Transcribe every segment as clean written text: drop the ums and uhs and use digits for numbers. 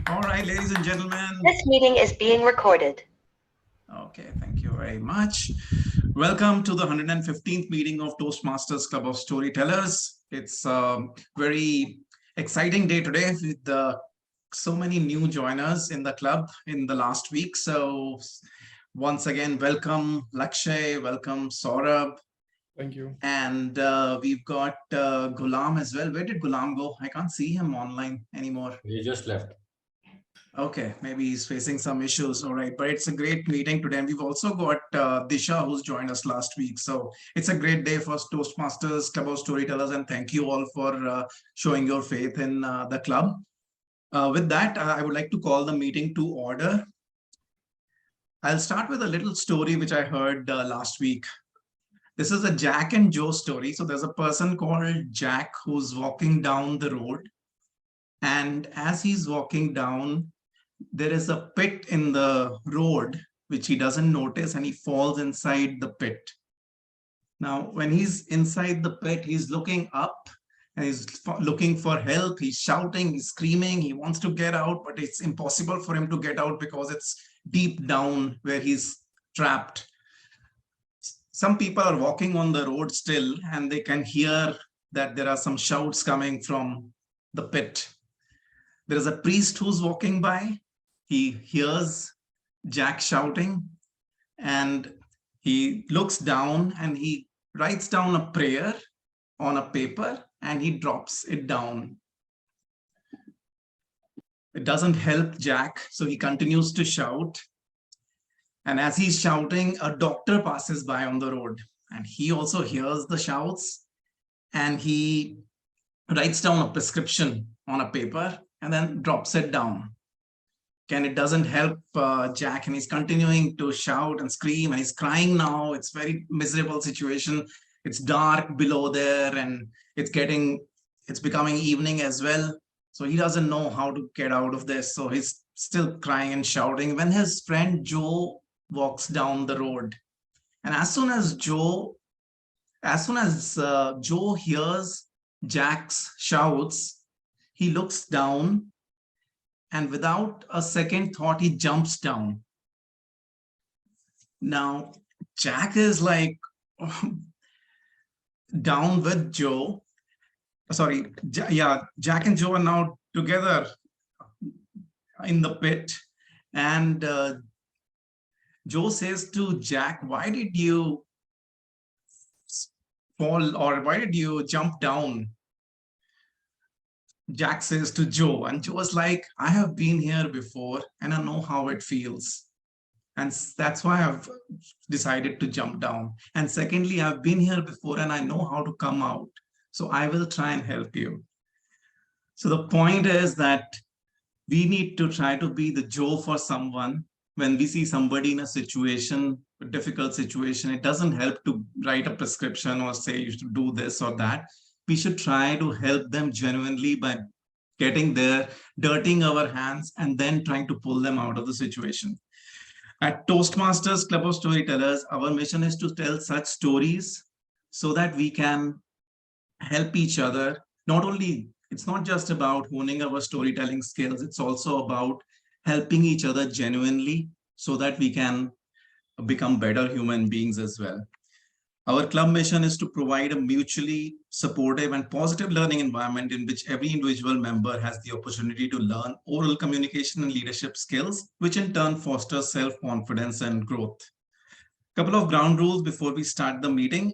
All right, ladies and gentlemen. This meeting is being recorded. Okay, thank you very much. Welcome to the 115th meeting of Toastmasters Club of Storytellers. It's a very exciting day today with so many new joiners in the club in the last week. So once again, welcome Lakshay, welcome Saurabh. Thank you. And we've got Ghulam as well. Where did Ghulam go? I can't see him online anymore. He just left. Okay, maybe he's facing some issues. All right, but it's a great meeting today. And we've also got Disha, who's joined us last week. So it's a great day for Toastmasters, Club of Storytellers, and thank you all for showing your faith in the club. With that, I would like to call the meeting to order. I'll start with a little story which I heard last week. This is a Jack and Joe story. So there's a person called Jack who's walking down the road. And as he's walking down, there is a pit in the road, which he doesn't notice, and he falls inside the pit. Now, when he's inside the pit, he's looking up and he's looking for help. He's shouting, he's screaming, he wants to get out, but it's impossible for him to get out because it's deep down where he's trapped. Some people are walking on the road still, and they can hear that there are some shouts coming from the pit. There is a priest who's walking by. He hears Jack shouting, and he looks down and he writes down a prayer on a paper and he drops it down. It doesn't help Jack, so he continues to shout. And as he's shouting, a doctor passes by on the road, and he also hears the shouts, and he writes down a prescription on a paper and then drops it down. And it doesn't help Jack, and he's continuing to shout and scream, and he's crying now. It's a very miserable situation. It's dark below there, and it's becoming evening as well. So he doesn't know how to get out of this. So he's still crying and shouting when his friend Joe walks down the road. And as soon as Joe hears Jack's shouts, he looks down, and without a second thought, he jumps down. Now, Jack is like down with Joe. Sorry, Jack and Joe are now together in the pit. And Joe says to Jack, why did you fall, or why did you jump down? Jack says to Joe, and Joe is like, I have been here before and I know how it feels. And that's why I've decided to jump down. And secondly, I've been here before and I know how to come out. So I will try and help you. So the point is that we need to try to be the Joe for someone. When we see somebody in a situation, a difficult situation, it doesn't help to write a prescription or say you should do this or that. We should try to help them genuinely by getting there, dirtying our hands, and then trying to pull them out of the situation. At Toastmasters Club of Storytellers, our mission is to tell such stories so that we can help each other. It's not just about honing our storytelling skills, it's also about helping each other genuinely so that we can become better human beings as well. Our club mission is to provide a mutually supportive and positive learning environment in which every individual member has the opportunity to learn oral communication and leadership skills, which in turn fosters self-confidence and growth. A couple of ground rules before we start the meeting.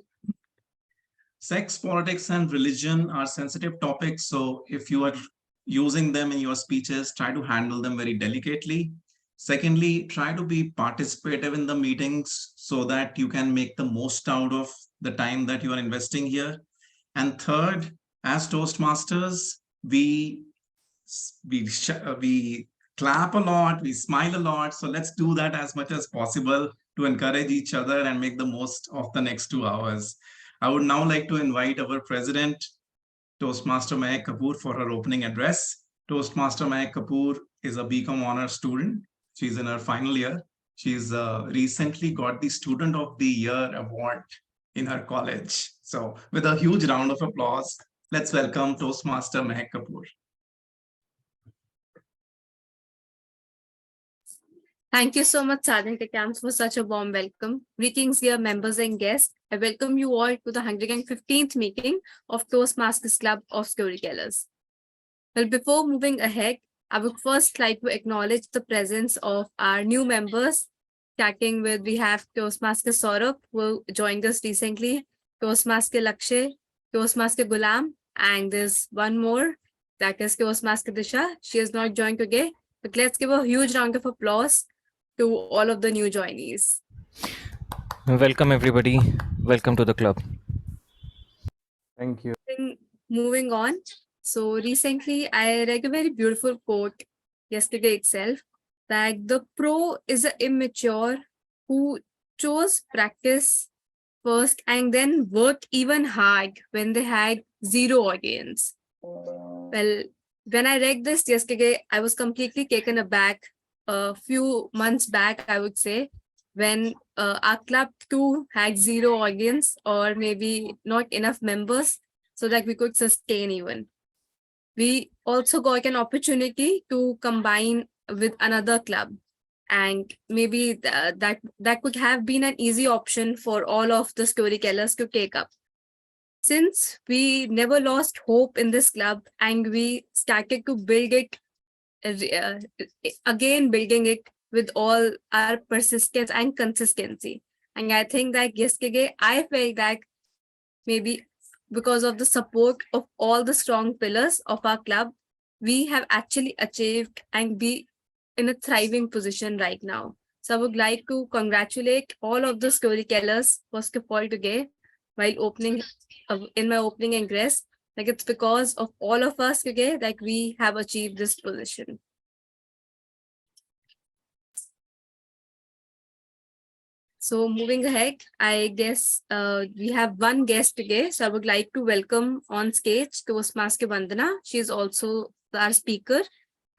Sex, politics, and religion are sensitive topics, so if you are using them in your speeches, try to handle them very delicately. Secondly, try to be participative in the meetings so that you can make the most out of the time that you are investing here. And third, as Toastmasters, we clap a lot, we smile a lot. So let's do that as much as possible to encourage each other and make the most of the next 2 hours. I would now like to invite our president, Toastmaster Mehak Kapoor, for her opening address. Toastmaster Mehak Kapoor is a BCom honor student. She's in her final year. She's recently got the Student of the Year award in her college. So with a huge round of applause, let's welcome Toastmaster Mehak Kapoor. Thank you so much, Sergeant Camps, for such a warm welcome. Greetings, dear members and guests. I welcome you all to the 115th meeting of Toastmasters Club of Storytellers. Well, before moving ahead, I would first like to acknowledge the presence of our new members. Starting with, we have Toastmaster Saurabh, who joined us recently, Toastmaster Lakshay, Toastmaster Gulam, and there's one more, that is Toastmaster Disha. She has not joined today, but let's give a huge round of applause to all of the new joinees. Welcome everybody. Welcome to the club. Thank you. Moving on. So recently I read a very beautiful quote yesterday itself, that the pro is an immature who chose practice first and then worked even hard when they had zero audience. Well, when I read this yesterday, I was completely taken aback. A few months back, I would say, when our club too had zero audience or maybe not enough members so that we could sustain even. We also got an opportunity to combine with another club, and maybe that could have been an easy option for all of the storytellers to take up. Since we never lost hope in this club and we started to build it, again building it with all our persistence and consistency. And I think that yesterday I felt that maybe because of the support of all the strong pillars of our club, we have actually achieved and be in a thriving position right now. So I would like to congratulate all of the storytellers first of all today while opening in my opening address. Like, it's because of all of us today that we have achieved this position. So moving ahead, I guess we have one guest today. So I would like to welcome on stage Toastmaster Vandana. She is also our speaker,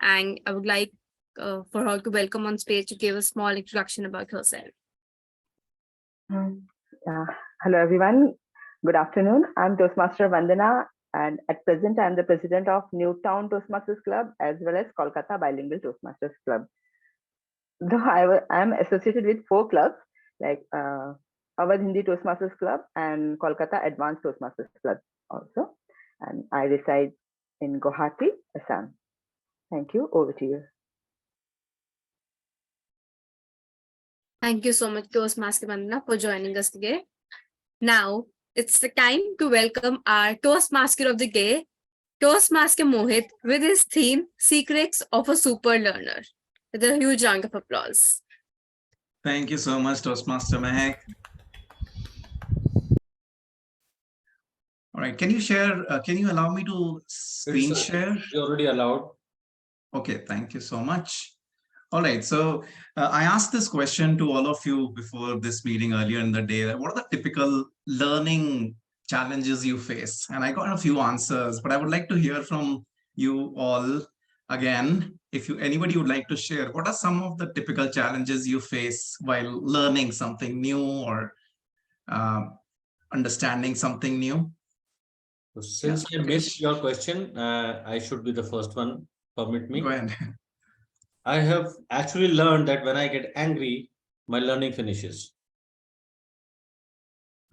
and I would like for her to welcome on stage to give a small introduction about herself. Hello everyone. Good afternoon. I'm Toastmaster Vandana, and at present I'm the president of Newtown Toastmasters Club as well as Kolkata Bilingual Toastmasters Club. Though I am associated with 4 clubs like Awadh Hindi Toastmasters Club and Kolkata Advanced Toastmasters Club also, and I reside in Guwahati, Assam. Thank you. Over to you. Thank you so much, Toastmaster Vandana, for joining us today. Now, it's the time to welcome our Toastmaster of the day, Toastmaster Mohit, with his theme, Secrets of a Super Learner. With a huge round of applause. Thank you so much, Toastmaster Mehak. All right, can you share, can you allow me to screen share? You're already allowed. Okay, thank you so much. All right, so I asked this question to all of you before this meeting earlier in the day. What are the typical learning challenges you face? And I got a few answers, but I would like to hear from you all again. If anybody would like to share, what are some of the typical challenges you face while learning something new or understanding something new? So since I missed your question, I should be the first one. Permit me. Go ahead. I have actually learned that when I get angry, my learning finishes.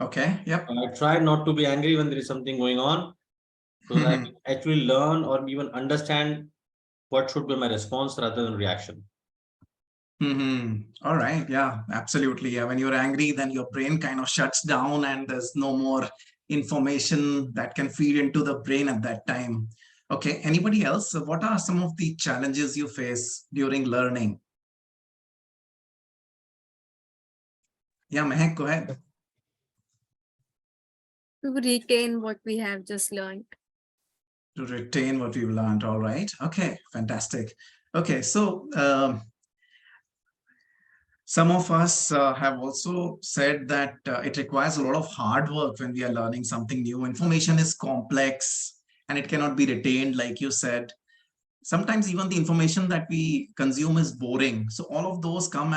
Okay, yep. I try not to be angry when there is something going on, so that I can actually learn or even understand what should be my response rather than reaction. All right, yeah, absolutely. Yeah, when you're angry, then your brain kind of shuts down and there's no more information that can feed into the brain at that time. Okay, anybody else? So what are some of the challenges you face during learning? Yeah, Mehak, go ahead. To retain what we have just learned. To retain what we've learned. All right. Okay, fantastic. Okay, so some of us have also said that it requires a lot of hard work when we are learning something new. Information is complex and it cannot be retained, like you said. Sometimes even the information that we consume is boring. So all of those come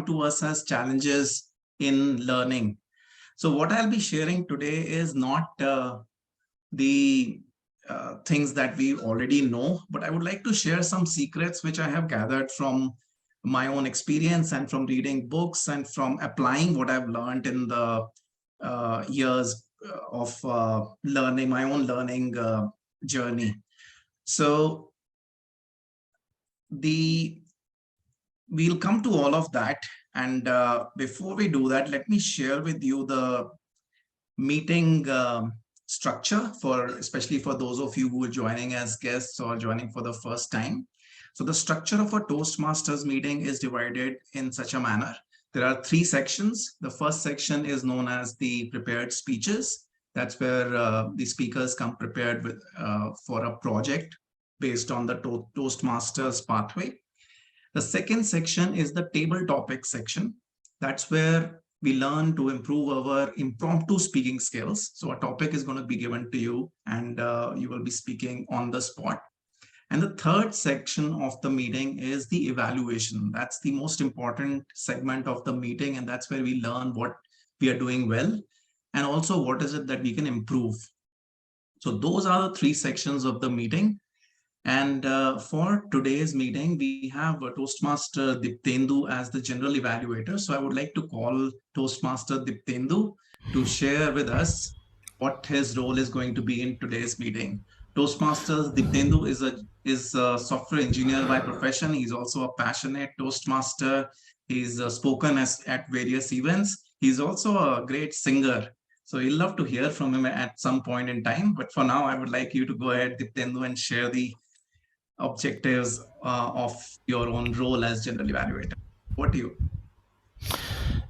to us as challenges in learning. So what I'll be sharing today is not the things that we already know, but I would like to share some secrets which I have gathered from my own experience and from reading books and from applying what I've learned in the years of learning, my own learning journey. So we'll come to all of that. And before we do that, let me share with you the meeting structure especially for those of you who are joining as guests or joining for the first time. So the structure of a Toastmasters meeting is divided in such a manner. There are 3 sections. The first section is known as the prepared speeches. That's where the speakers come prepared with for a project based on the Toastmasters pathway. The second section is the table topic section. That's where we learn to improve our impromptu speaking skills. So a topic is going to be given to you and you will be speaking on the spot. And the third section of the meeting is the evaluation. That's the most important segment of the meeting. And that's where we learn what we are doing well and also what is it that we can improve. So those are the 3 sections of the meeting. And for today's meeting, we have Toastmaster Diptendu as the general evaluator. So I would like to call Toastmaster Diptendu to share with us what his role is going to be in today's meeting. Toastmaster Diptendu is a software engineer by profession. He's also a passionate Toastmaster. He's spoken at various events. He's also a great singer. So we'll love to hear from him at some point in time. But for now, I would like you to go ahead, Diptendu, and share the objectives of your own role as general evaluator. What do you?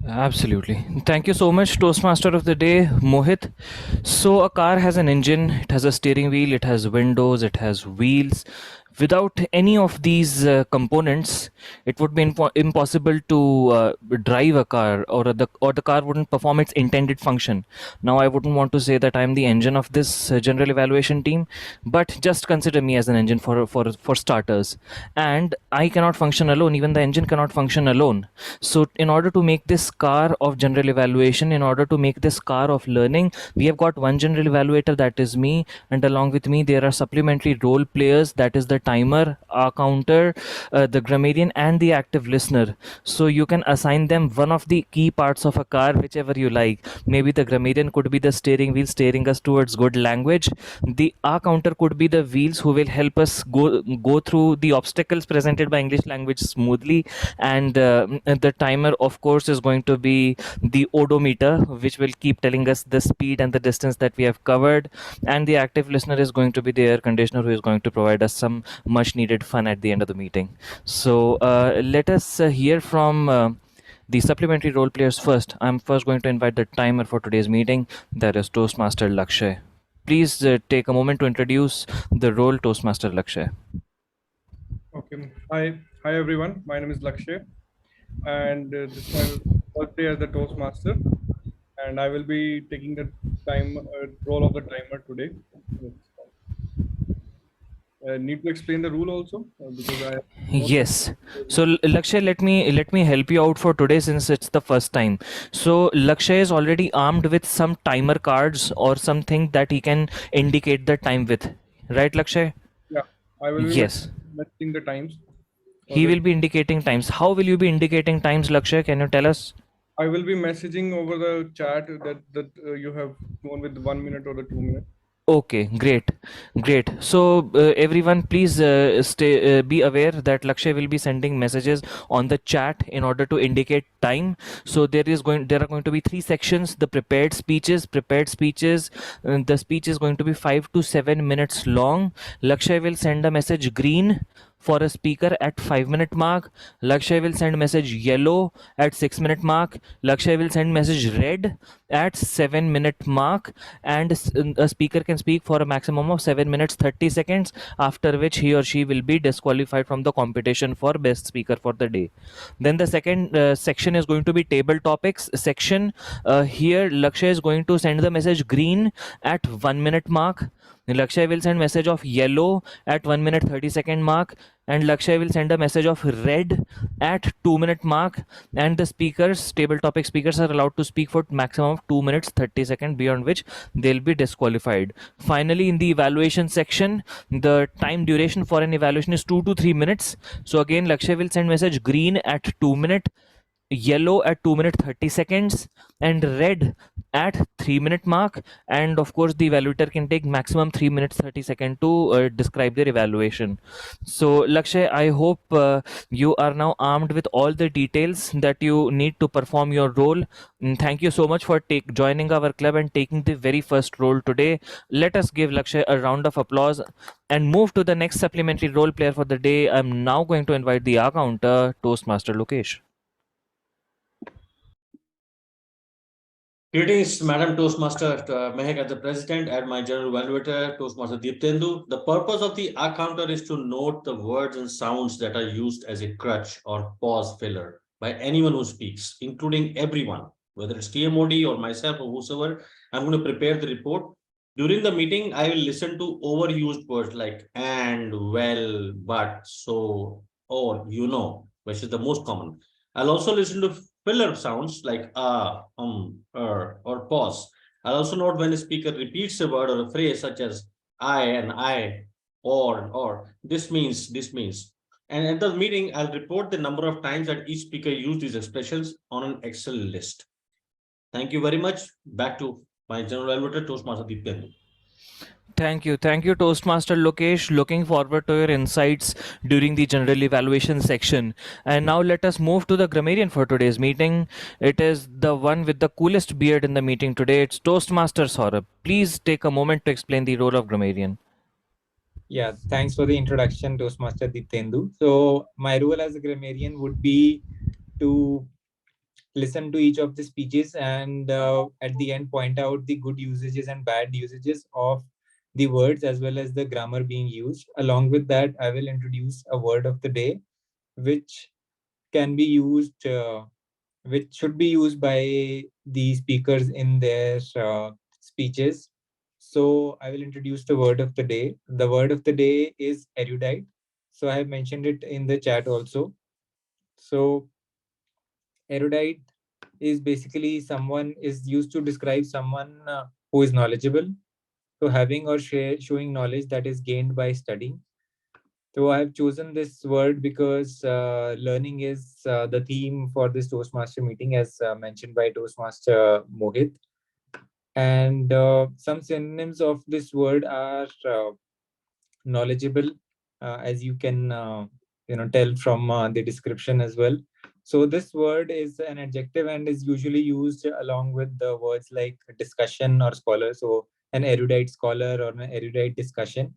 Absolutely. Thank you so much, Toastmaster of the day, Mohit. So a car has an engine, it has a steering wheel, it has windows, it has wheels. Without any of these components, it would be impossible to drive a car, or the car wouldn't perform its intended function. Now, I wouldn't want to say that I'm the engine of this general evaluation team, but just consider me as an engine for starters. And I cannot function alone. Even the engine cannot function alone. So, in order to make this car of general evaluation, in order to make this car of learning, we have got one general evaluator, that is me, and along with me there are supplementary role players, that is the timer, our counter, the grammarian, and the active listener. So you can assign them one of the key parts of a car, whichever you like. Maybe the grammarian could be the steering wheel, steering us towards good language. The our counter could be the wheels, who will help us go through the obstacles presented by English language smoothly. And the timer, of course, is going to be the odometer, which will keep telling us the speed and the distance that we have covered. And the active listener is going to be the air conditioner, who is going to provide us some much needed fun at the end of the meeting. So let us hear from the supplementary role players first. I'm first going to invite the timer for today's meeting, that is Toastmaster Lakshay. Please take a moment to introduce the role Toastmaster Lakshay. Okay. Hi everyone. My name is Lakshay, and this is my first day as the Toastmaster, and I will be taking the role of the timer today. Need to explain the rule also, because Yes. So Lakshay, let me help you out for today, since it's the first time. So Lakshay is already armed with some timer cards or something that he can indicate the time with, right, Lakshay? Yeah, I will be Yes. messaging the times. He will be indicating times. How will you be indicating times, Lakshay? Can you tell us? I will be messaging over the chat that you have known with 1 minute or the 2 minutes. Okay, great. So everyone, please be aware that Lakshay will be sending messages on the chat in order to indicate time. So there are going to be 3 sections: the prepared speeches. The speech is going to be 5 to 7 minutes long. Lakshay will send a message green for a speaker at 5-minute mark. Lakshay will send message yellow at 6-minute mark. Lakshay will send message red at 7-minute mark, and a speaker can speak for a maximum of 7 minutes 30 seconds, after which he or she will be disqualified from the competition for best speaker for the day. Then the second section is going to be table topics section. Here Lakshay is going to send the message green at 1-minute mark. Lakshay will send message of yellow at 1 minute 30 second mark, and Lakshay will send a message of red at 2 minute mark, and the speakers, table topic speakers, are allowed to speak for maximum of 2 minutes 30 seconds, beyond which they'll be disqualified. Finally, in the evaluation section, the time duration for an evaluation is 2 to 3 minutes. So again, Lakshay will send message green at 2 minute, yellow at 2 minute 30 seconds, and red at 3 minute mark. And of course, the evaluator can take maximum 3 minutes 30 seconds to describe their evaluation. So Lakshay, I hope you are now armed with all the details that you need to perform your role. Thank you so much for joining our club and taking the very first role today. Let us give Lakshay a round of applause and move to the next supplementary role player for the day. I'm now going to invite the counter, Toastmaster Lokesh. Greetings, Madam Toastmaster Mehak as the President and my General Evaluator, Toastmaster Deeptendu. The purpose of the counter is to note the words and sounds that are used as a crutch or pause filler by anyone who speaks, including everyone, whether it's TMOD or myself or whosoever. I'm going to prepare the report. During the meeting, I will listen to overused words like and, well, but, so, or, you know, which is the most common. I'll also listen to filler sounds like or pause. I'll also note when a speaker repeats a word or a phrase such as I, or this means. And at the meeting, I'll report the number of times that each speaker used these expressions on an Excel list. Thank you very much. Back to my General Evaluator, Toastmaster Deeptendu. Thank you, Toastmaster Lokesh. Looking forward to your insights during the general evaluation section. And now let us move to the grammarian for today's meeting. It is the one with the coolest beard in the meeting today. It's Toastmaster Saurabh. Please take a moment to explain the role of grammarian. Yeah, thanks for the introduction, Toastmaster Deeptendu. So my role as a grammarian would be to listen to each of the speeches and at the end point out the good usages and bad usages of the words as well as the grammar being used. Along with that, I will introduce a word of the day, which can be used, which should be used by the speakers in their speeches. So I will introduce the word of the day. The word of the day is erudite. So I have mentioned it in the chat also. So erudite is basically someone is used to describe someone who is knowledgeable. So having or showing knowledge that is gained by studying. So I have chosen this word because learning is the theme for this Toastmaster meeting, as mentioned by Toastmaster Mohit. And some synonyms of this word are knowledgeable, as you can tell from the description as well. So this word is an adjective and is usually used along with the words like discussion or scholar. So an erudite scholar or an erudite discussion.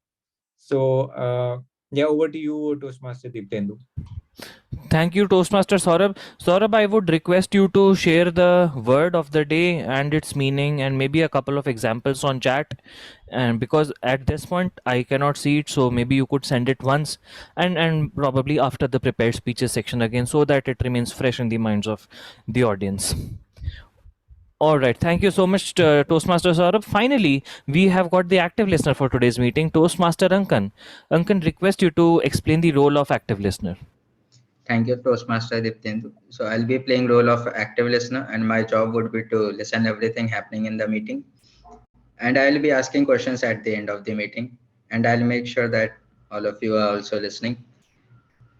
So yeah, over to you, Toastmaster Deeptendu. Thank you, Toastmaster Saurabh. Saurabh, I would request you to share the word of the day and its meaning and maybe a couple of examples on chat. And because at this point I cannot see it, so maybe you could send it once and probably after the prepared speeches section again, so that it remains fresh in the minds of the audience. All right. Thank you so much, Toastmaster Saurabh. Finally, we have got the active listener for today's meeting, Toastmaster Ankan. Ankan, request you to explain the role of active listener. Thank you, Toastmaster Deeptendu. So I'll be playing role of active listener, and my job would be to listen everything happening in the meeting. And I'll be asking questions at the end of the meeting, and I'll make sure that all of you are also listening.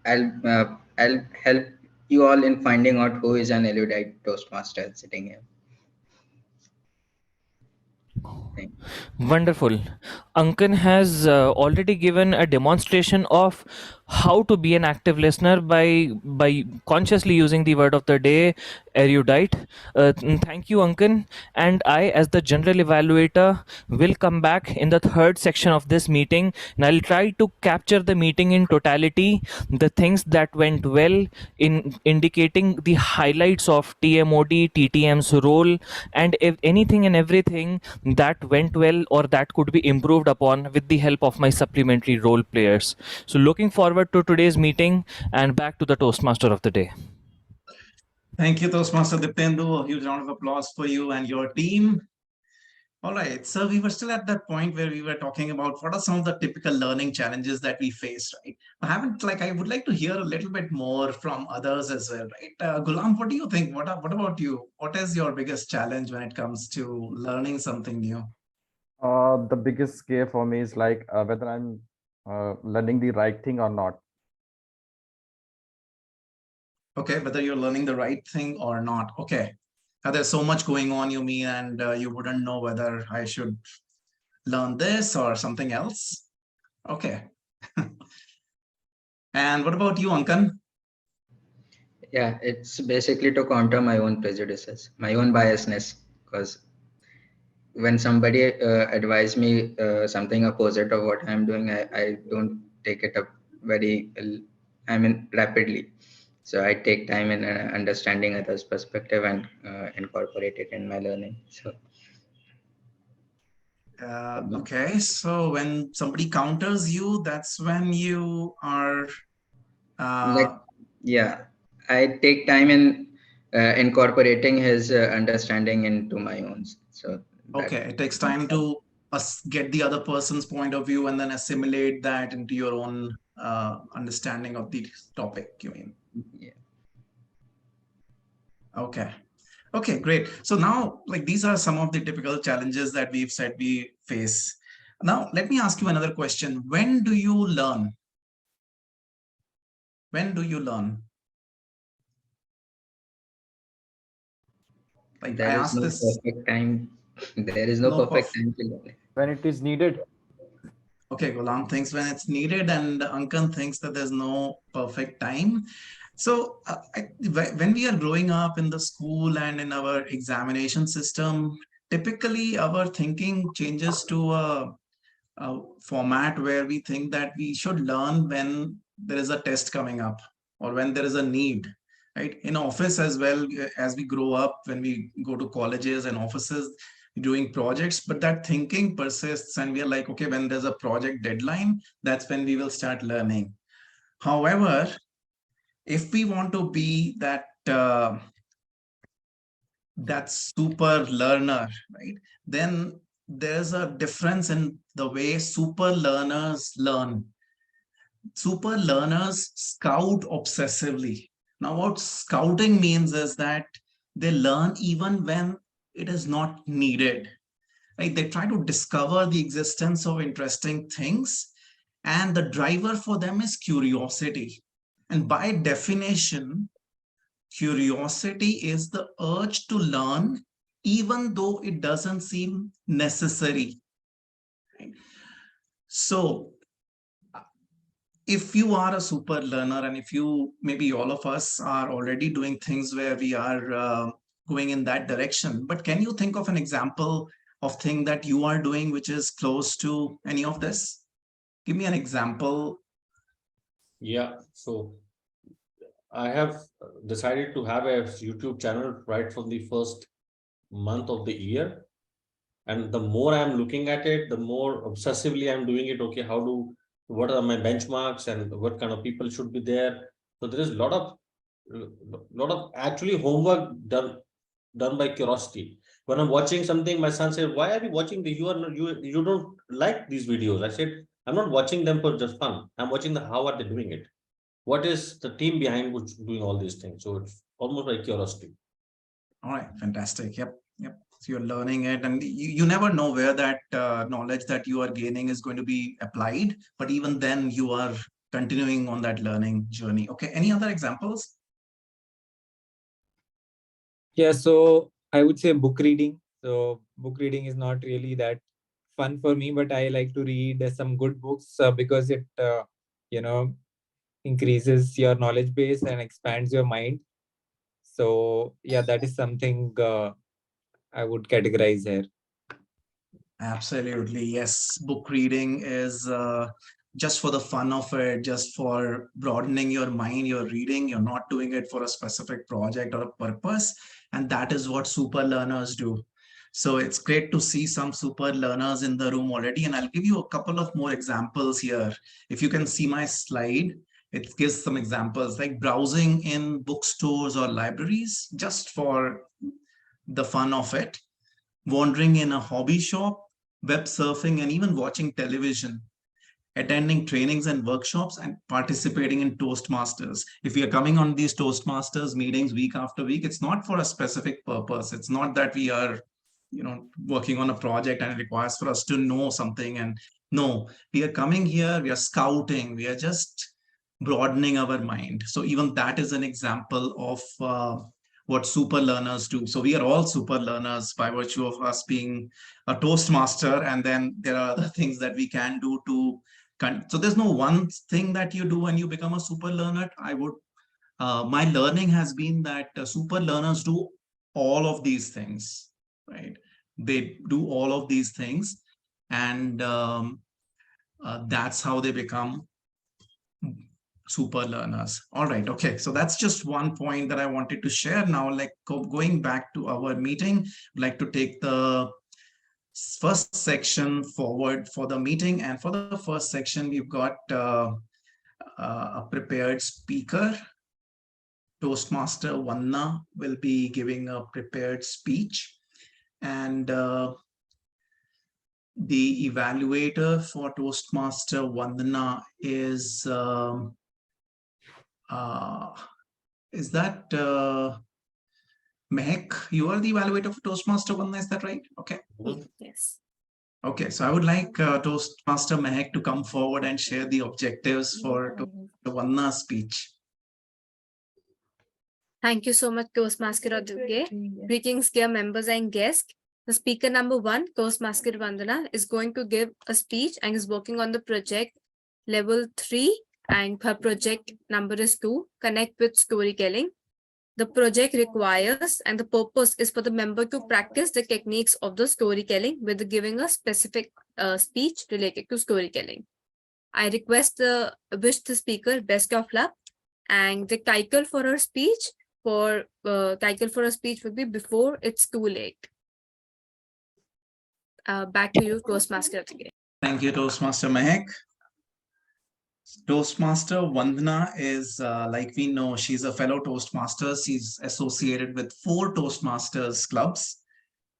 I'll help you all in finding out who is an erudite Toastmaster sitting here. Wonderful. Ankan has already given a demonstration of how to be an active listener by consciously using the word of the day, erudite. Thank you, Ankan. And I, as the general evaluator, will come back in the third section of this meeting, and I'll try to capture the meeting in totality, the things that went well, in indicating the highlights of TMOD, TTM's role, and if anything and everything that went well or that could be improved upon with the help of my supplementary role players. So looking forward to today's meeting, and back to the Toastmaster of the day. Thank you, Toastmaster Deeptendu. A huge round of applause for you and your team. All right. So we were still at that point where we were talking about what are some of the typical learning challenges that we face, right? I would like to hear a little bit more from others as well, right? Gulam, what do you think? What about you? What is your biggest challenge when it comes to learning something new? The biggest scare for me is like whether I'm learning the right thing or not. Okay, whether you're learning the right thing or not. Okay. There's so much going on, you mean, and you wouldn't know whether I should learn this or something else. Okay. And what about you, Ankan? Yeah, it's basically to counter my own prejudices, my own biasness, because when somebody advise me something opposite of what I'm doing, I don't take it up very, rapidly. So I take time in understanding others' perspective and incorporate it in my learning. So Okay, so when somebody counters you, that's when you are. like, yeah, I take time in incorporating his understanding into my own. So Okay, it takes time to get the other person's point of view and then assimilate that into your own understanding of the topic, you mean? Yeah. Okay. Okay, great. So now, like, these are some of the typical challenges that we've said we face. Now, let me ask you another question. When do you learn? When do you learn? Like, I There is asked no this. perfect time. There is no perfect time to learn. When it is needed. Okay, Ghulam thinks when it's needed, and Ankan thinks that there's no perfect time. So when we are growing up in the school and in our examination system, typically our thinking changes to a format where we think that we should learn when there is a test coming up or when there is a need, right? In office as well, as we grow up, when we go to colleges and offices, doing projects, but that thinking persists and we are like, okay, when there's a project deadline, that's when we will start learning. However, if we want to be that that super learner, right, then there's a difference in the way super learners learn. Super learners scout obsessively. Now, what scouting means is that they learn even when it is not needed. Right? They try to discover the existence of interesting things, and the driver for them is curiosity. And by definition, curiosity is the urge to learn, even though it doesn't seem necessary. Right? So, if you are a super learner, and if you, maybe all of us are already doing things where we are going in that direction, but can you think of an example of thing that you are doing which is close to any of this? Give me an example. Yeah, so I have decided to have a YouTube channel right from the first month of the year. And the more I'm looking at it, the more obsessively I'm doing it. Okay, what are my benchmarks and what kind of people should be there? So there is a lot of actually homework done by curiosity. When I'm watching something, my son said, "Why are you watching this? You don't like these videos." I said, "I'm not watching them for just fun. I'm watching how are they doing it? What is the team behind which doing all these things?" So it's almost like curiosity. All right, fantastic. Yep. So you're learning it, and you never know where that knowledge that you are gaining is going to be applied, but even then you are continuing on that learning journey. Okay, any other examples? Yeah, so I would say book reading. So book reading is not really that fun for me, but I like to read some good books because it, increases your knowledge base and expands your mind. So yeah, that is something I would categorize here. Absolutely, yes. Book reading is just for the fun of it, just for broadening your mind. You're reading, you're not doing it for a specific project or a purpose. And that is what super learners do. So it's great to see some super learners in the room already. And I'll give you a couple of more examples here. If you can see my slide, it gives some examples like browsing in bookstores or libraries just for the fun of it. wandering in a hobby shop, web surfing, and even watching television, attending trainings and workshops, and participating in Toastmasters. If we are coming on these Toastmasters meetings week after week, it's not for a specific purpose. It's not that we are, working on a project and it requires for us to know something. And no, we are coming here, we are scouting, we are just broadening our mind. So even that is an example of what super learners do. So we are all super learners by virtue of us being a Toastmaster. And then there are other things that we can do to so there's no one thing that you do when you become a super learner. My learning has been that super learners do all of these things, right? They do all of these things, and that's how they become super learners. All right, okay, so that's just one point that I wanted to share. Now, like going back to our meeting, I'd like to take the first section forward for the meeting. And for the first section, we've got a prepared speaker. Toastmaster Vandana will be giving a prepared speech. And the evaluator for Toastmaster Vandana is that Mehak? You are the evaluator for Toastmaster Vandana, is that right? Okay. Yes. Okay, so I would like Toastmaster Mehak to come forward and share the objectives for the Vandana speech. Thank you so much, Toastmaster of the Day. Greetings, dear members and guests. The speaker number 1, Toastmaster Vandana, is going to give a speech and is working on the project level 3, and her project number is 2, Connect with Storytelling. The project requires and the purpose is for the member to practice the techniques of the storytelling with giving a specific speech related to storytelling. I wish the speaker best of luck, and the title for her speech would be Before It's Too Late. Back to you, Toastmaster again. Thank you, Toastmaster Mehak. Toastmaster Vandana is, like we know, she's a fellow Toastmaster. She's associated with 4 Toastmasters clubs,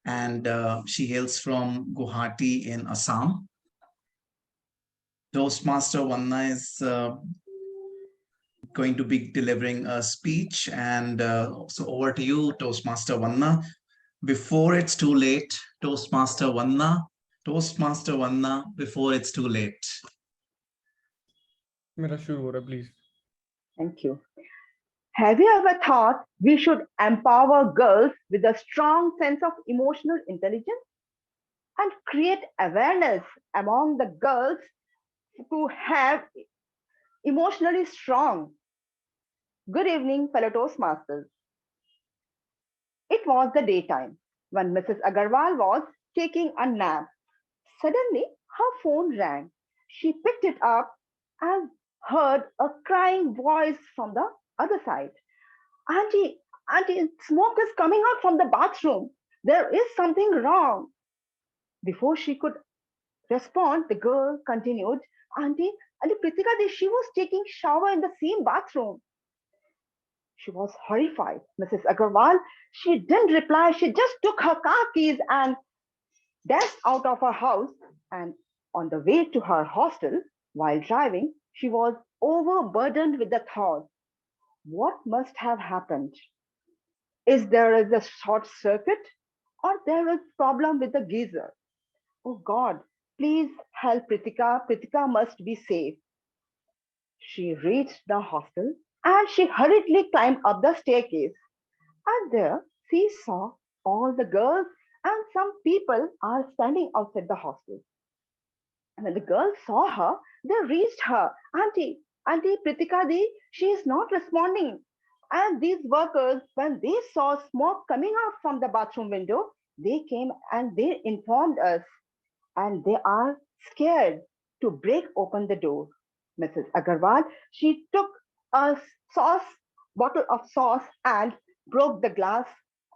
and she hails from Guwahati in Assam. Toastmaster Vandana is going to be delivering a speech, and so over to you, Toastmaster Vandana. Before it's too late, Toastmaster Vandana. Toastmaster Vandana, before it's too late. Please. Thank you. Have you ever thought we should empower girls with a strong sense of emotional intelligence and create awareness among the girls to have emotionally strong? Good evening, fellow Toastmasters. It was the daytime when Mrs. Agarwal was taking a nap. Suddenly, her phone rang. She picked it up and heard a crying voice from the other side. Auntie, smoke is coming out from the bathroom. There is something wrong. Before she could respond, the girl continued, Auntie, Pritika, she was taking shower in the same bathroom. She was horrified. Mrs. Agarwal, she didn't reply. She just took her car keys and dashed out of her house. And on the way to her hostel, while driving, she was overburdened with the thought, what must have happened? Is there a short circuit or there is problem with the geyser? Oh God, please help Pritika. Pritika must be safe. She reached the hostel and she hurriedly climbed up the staircase. And there she saw all the girls and some people are standing outside the hostel. And when the girls saw her, they reached her. Auntie Pritika Di, she is not responding. And these workers, when they saw smoke coming out from the bathroom window, they came and they informed us. And they are scared to break open the door. Mrs. Agarwal, she took a bottle of sauce and broke the glass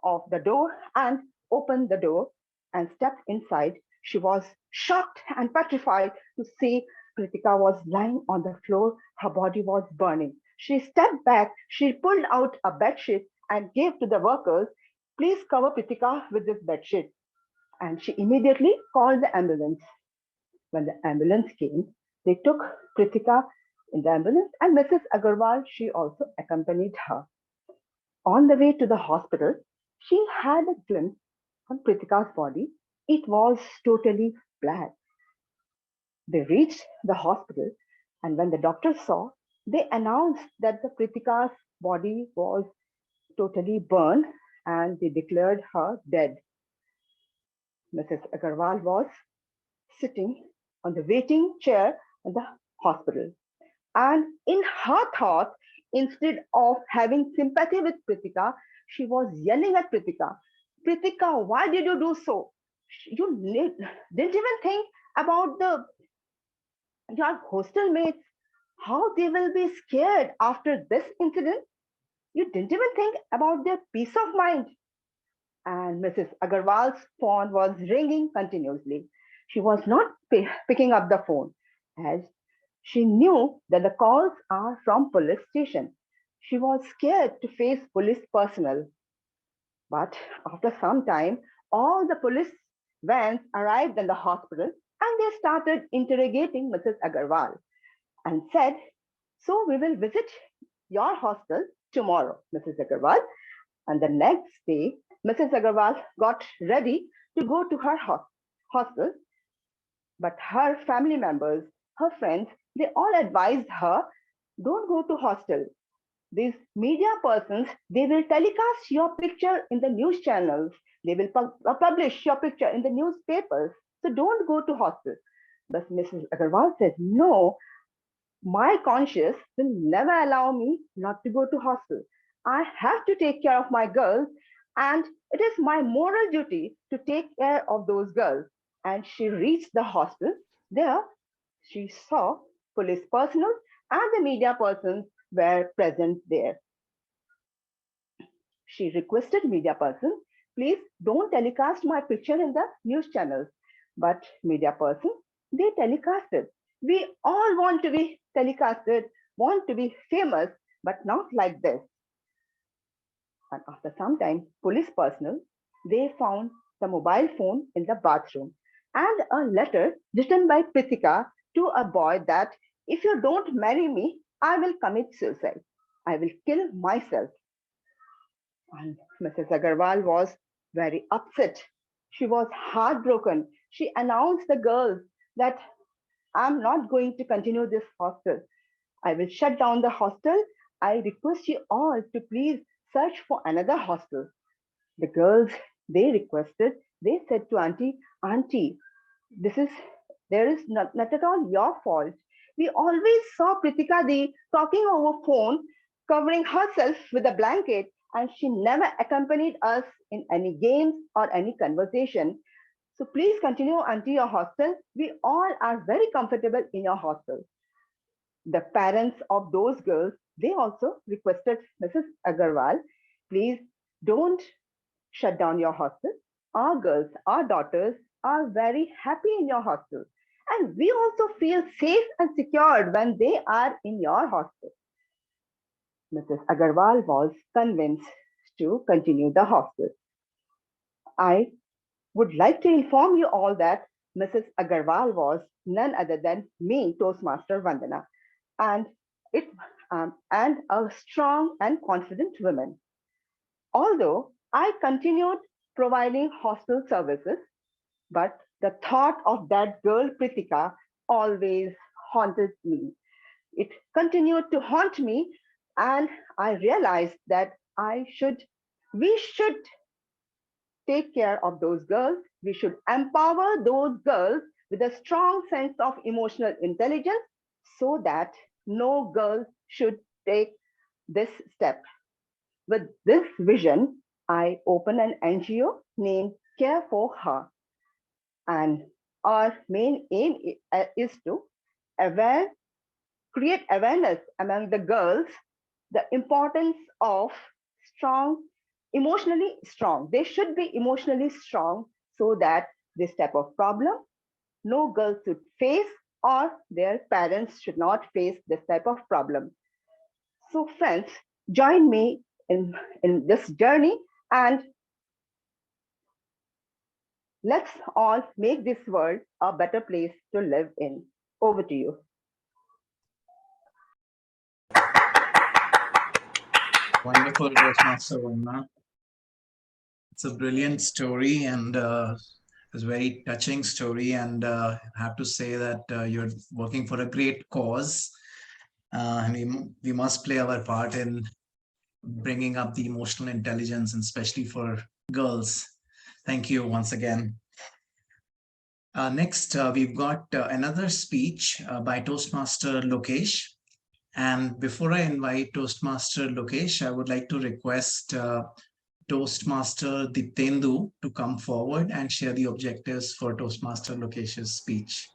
of the door and opened the door and stepped inside. She was shocked and petrified to see Pritika was lying on the floor. Her body was burning. She stepped back. She pulled out a bedsheet and gave to the workers, please cover Pritika with this bedsheet. and she immediately called the ambulance. When the ambulance came, they took Pritika in the ambulance, and Mrs. Agarwal, she also accompanied her. On the way to the hospital, she had a glimpse on Pritika's body. It was totally black. They reached the hospital, and when the doctor saw, they announced that the Pritika's body was totally burned, and they declared her dead. Mrs. Agarwal was sitting on the waiting chair in the hospital. And in her thoughts, instead of having sympathy with Pritika, she was yelling at Pritika, Pritika, why did you do so? You didn't even think about your hostel mates, how they will be scared after this incident. You didn't even think about their peace of mind. And Mrs. Agarwal's phone was ringing continuously. She was not picking up the phone, as she knew that the calls are from police station. She was scared to face police personnel. But after some time, all the police vans arrived in the hospital, and they started interrogating Mrs. Agarwal and said, so we will visit your hostel tomorrow, Mrs. Agarwal. And the next day, Mrs. Agarwal got ready to go to her hostel, but her family members, her friends, they all advised her, don't go to hostel. These media persons, they will telecast your picture in the news channels. They will publish your picture in the newspapers. So don't go to hostel. But Mrs. Agarwal said, no, my conscience will never allow me not to go to hostel. I have to take care of my girls, and it is my moral duty to take care of those girls. And she reached the hostel. There, she saw police personnel and the media persons were present there. She requested media persons, please don't telecast my picture in the news channels. But media persons, they telecasted. We all want to be telecasted, want to be famous, but not like this. And after some time, police personnel, they found the mobile phone in the bathroom and a letter written by Pritika to a boy that if you don't marry me, I will commit suicide. I will kill myself. And Mrs. Agarwal was very upset. She was heartbroken. She announced the girls that I'm not going to continue this hostel. I will shut down the hostel. I request you all to please search for another hostel. The girls, they requested, they said to Auntie, there is not at all your fault. We always saw Pritika Di talking over phone, covering herself with a blanket, and she never accompanied us in any games or any conversation. So please continue until your hostel. We all are very comfortable in your hostel. The parents of those girls, they also requested Mrs. Agarwal, please don't shut down your hostel. Our girls, our daughters are very happy in your hostel. And we also feel safe and secured when they are in your hostel. Mrs. Agarwal was convinced to continue the hostel. I would like to inform you all that Mrs. Agarwal was none other than me, Toastmaster Vandana, and a strong and confident woman. Although I continued providing hostel services, but the thought of that girl Pritika always haunted me. It continued to haunt me, and I realized that we should take care of those girls. We should empower those girls with a strong sense of emotional intelligence so that no girl should take this step. With this vision, I opened an NGO named Care for Her. And our main aim is to create awareness among the girls, the importance of emotionally strong. They should be emotionally strong so that this type of problem, no girl should face, or their parents should not face this type of problem. So friends, join me in this journey, and Let's all make this world a better place to live in. Over to you. Wonderful, Toastmaster Vanna. It's a brilliant story and it's a very touching story. And I have to say that you're working for a great cause. And we must play our part in bringing up the emotional intelligence, and especially for girls. Thank you once again. Next, we've got another speech by Toastmaster Lokesh. And before I invite Toastmaster Lokesh, I would like to request Toastmaster Diptendu to come forward and share the objectives for Toastmaster Lokesh's speech.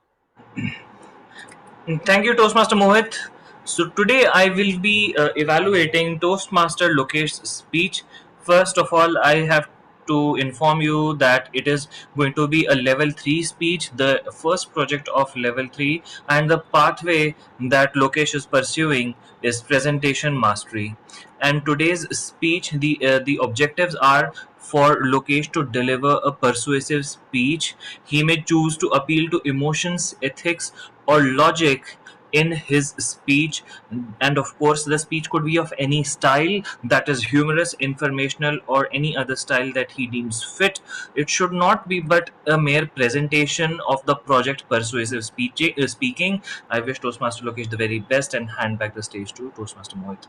Thank you, Toastmaster Mohit. So today I will be evaluating Toastmaster Lokesh's speech. First of all, I have to inform you that it is going to be a level 3 speech, the first project of level 3, and the pathway that Lokesh is pursuing is presentation mastery. And today's speech, the objectives are for Lokesh to deliver a persuasive speech. He may choose to appeal to emotions, ethics, or logic in his speech, and of course the speech could be of any style, that is humorous, informational, or any other style that he deems fit. It should not be but a mere presentation of the project persuasive speaking. I wish Toastmaster Lokesh the very best and hand back the stage to Toastmaster Mohit.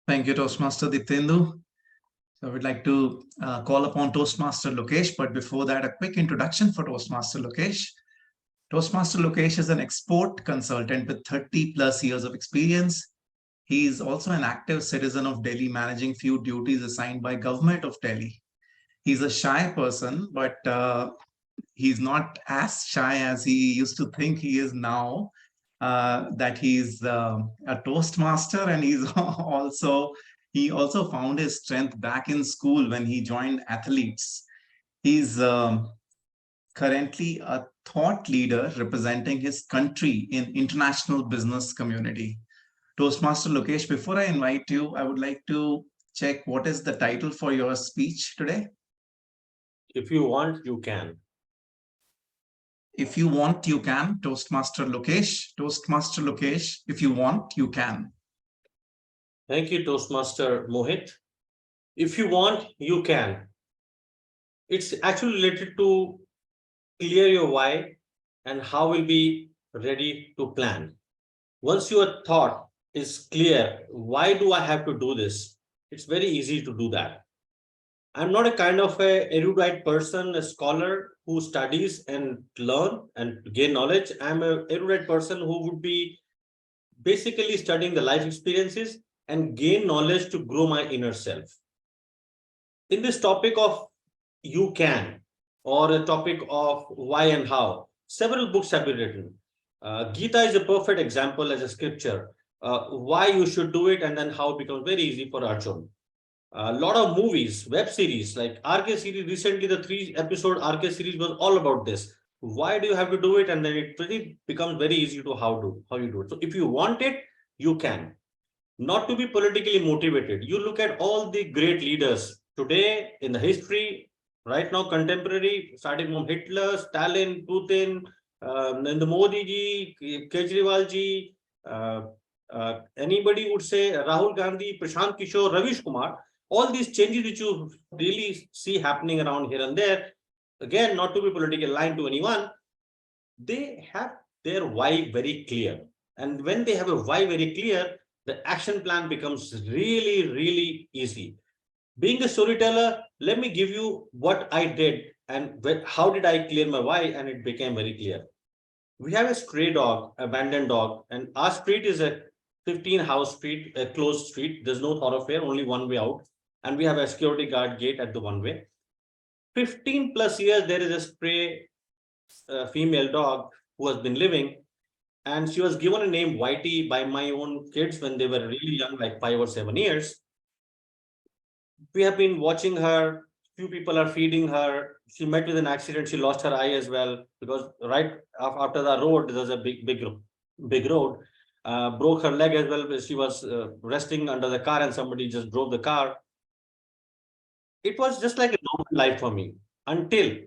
Thank you, Toastmaster Diptendu. So I would like to call upon Toastmaster Lokesh, but before that, a quick introduction for Toastmaster Lokesh. Toastmaster Lokesh is an export consultant with 30 plus years of experience. He is also an active citizen of Delhi, managing few duties assigned by Government of Delhi. He's a shy person, but he's not as shy as he used to think he is now, that he's a Toastmaster, and he also found his strength back in school when he joined athletes. He's currently a thought leader representing his country in international business community. Toastmaster Lokesh, before I invite you, I would like to check what is the title for your speech today? If you want, you can. If you want, you can. Toastmaster Lokesh. Toastmaster Lokesh, if you want, you can. Thank you, Toastmaster Mohit. If you want, you can. It's actually related to clear your why and how we'll be ready to plan. Once your thought is clear, why do I have to do this? It's very easy to do that. I'm not a kind of a erudite person, a scholar who studies and learn and gain knowledge. I'm an erudite person who would be basically studying the life experiences and gain knowledge to grow my inner self. In this topic of you can, or a topic of why and how, several books have been written. Gita is a perfect example as a scripture, why you should do it and then how it becomes very easy for Arjun. A lot of movies, web series like RK series, recently the 3-episode RK series was all about this. Why do you have to do it? And then it really becomes very easy to how you do it. So if you want it, you can. Not to be politically motivated. You look at all the great leaders today in the history, right now, contemporary, starting from Hitler, Stalin, Putin, Narendra Modi ji, Kejriwal ji, anybody would say Rahul Gandhi, Prashant Kishore, Ravish Kumar, all these changes which you really see happening around here and there, again, not to be politically aligned to anyone, they have their why very clear. And when they have a why very clear, the action plan becomes really, really easy. Being a storyteller, let me give you what I did and how did I clear my why, and it became very clear. We have a stray dog, abandoned dog, and our street is a 15-house street, a closed street. There's no thoroughfare, only one way out. And we have a security guard gate at the one way. 15 plus years, there is a stray female dog who has been living, and she was given a name Whitey by my own kids when they were really young, like 5 or 7 years. We have been watching her. Few people are feeding her. She met with an accident. She lost her eye as well, because right after the road, there's a big road. Broke her leg as well. She was resting under the car and somebody just drove the car. It was just like a normal life for me until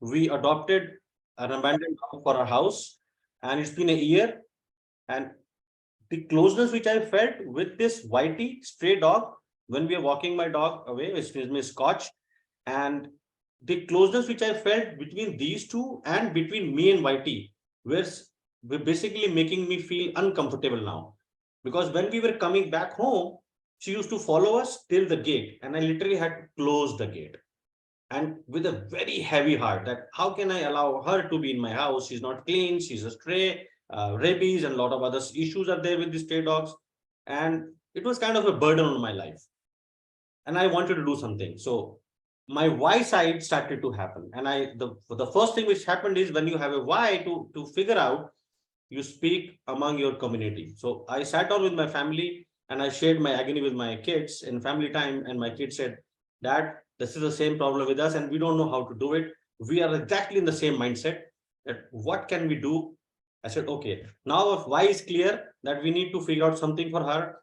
we adopted an abandoned dog for our house, and it's been a year. And the closeness which I felt with this Whitey stray dog when we are walking my dog away, which is Miss Scotch, and the closeness which I felt between these two and between me and Whitey was basically making me feel uncomfortable now. Because when we were coming back home, she used to follow us till the gate, and I literally had to close the gate. And with a very heavy heart, that how can I allow her to be in my house? She's not clean, she's a stray, rabies, and a lot of other issues are there with the stray dogs. And it was kind of a burden on my life. And I wanted to do something. So my why side started to happen. And the first thing which happened is when you have a why to figure out, you speak among your community. So I sat down with my family and I shared my agony with my kids in family time. And my kids said, Dad, this is the same problem with us and we don't know how to do it. We are exactly in the same mindset. That what can we do? I said, okay, now if why is clear that we need to figure out something for her,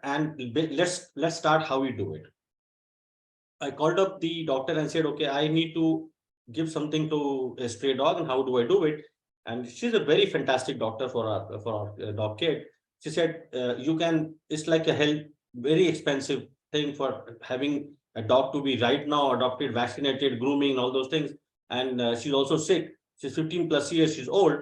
and let's start how we do it. I called up the doctor and said, okay, I need to give something to a stray dog, and how do I do it? And she's a very fantastic doctor for our dog kid. She said, you can, it's like a very expensive thing for having a dog to be right now adopted, vaccinated, grooming, all those things. And she's also sick. She's 15 plus years, she's old.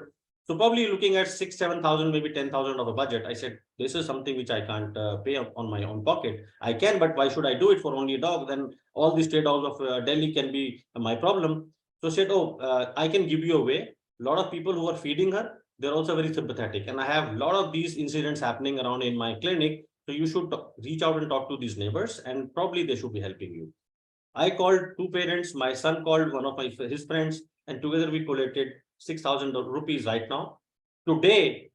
So probably looking at 6,000-7,000, maybe 10,000 of a budget. I said, this is something which I can't pay on my own pocket. I can, but why should I do it for only a dog? Then all the stray dogs of Delhi can be my problem. So I said, I can give you a way. A lot of people who are feeding her, they're also very sympathetic. And I have a lot of these incidents happening around in my clinic. So you should reach out and talk to these neighbors, and probably they should be helping you. I called two parents. My son called one of his friends, and together we collected 6,000 rupees right now. Today,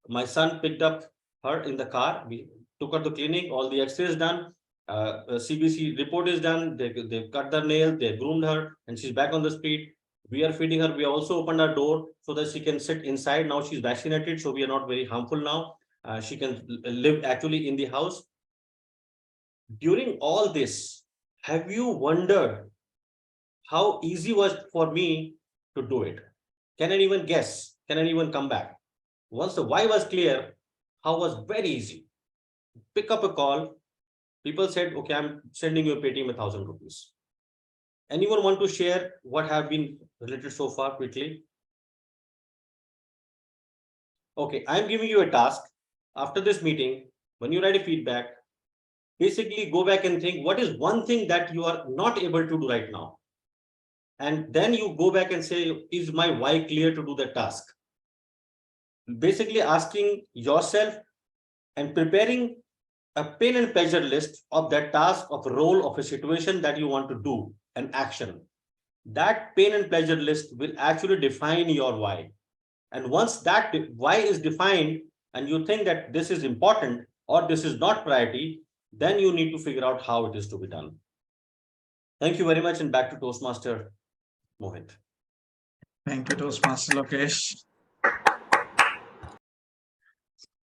my son picked up her in the car. We took her to clinic. All the X-rays done. CBC report is done. They've cut the nail. They groomed her, and she's back on the street. We are feeding her. We also opened our door so that she can sit inside. Now she's vaccinated, so we are not very harmful now. She can live actually in the house. During all this, have you wondered how easy was for me to do it? Can anyone guess? Can anyone come back? Once the why was clear, how was very easy. Pick up a call. People said, okay, I'm sending you a Paytm 1,000 rupees. Anyone want to share what have been related so far quickly? Okay, I'm giving you a task. After this meeting, when you write a feedback, basically go back and think, what is one thing that you are not able to do right now? And then you go back and say, is my why clear to do the task? Basically asking yourself and preparing a pain and pleasure list of that task, of a role, of a situation that you want to do, an action. That pain and pleasure list will actually define your why. And once that why is defined and you think that this is important or this is not priority, then you need to figure out how it is to be done. Thank you very much, and back to Toastmaster Mohit. Thank you, Toastmaster Lokesh.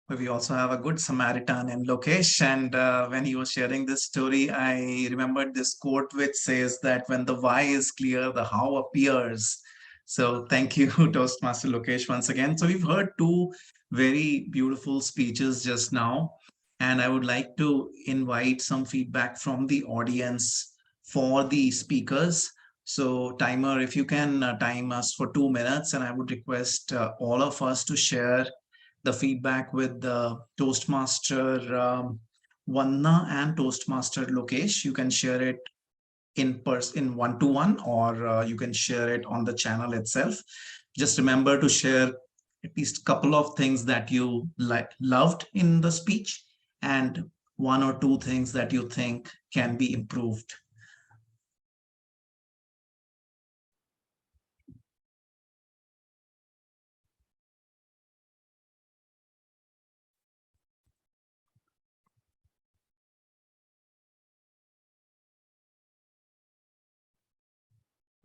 We also have a good Samaritan in Lokesh, and when he was sharing this story, I remembered this quote which says that when the why is clear, the how appears. So thank you, Toastmaster Lokesh, once again. So we've heard two very beautiful speeches just now, and I would like to invite some feedback from the audience for the speakers. So timer, if you can time us for 2 minutes, and I would request all of us to share the feedback with the Toastmaster Vandana and Toastmaster Lokesh. You can share it in person, in one-to-one, or you can share it on the channel itself. Just remember to share at least a couple of things that you loved in the speech and 1 or 2 things that you think can be improved.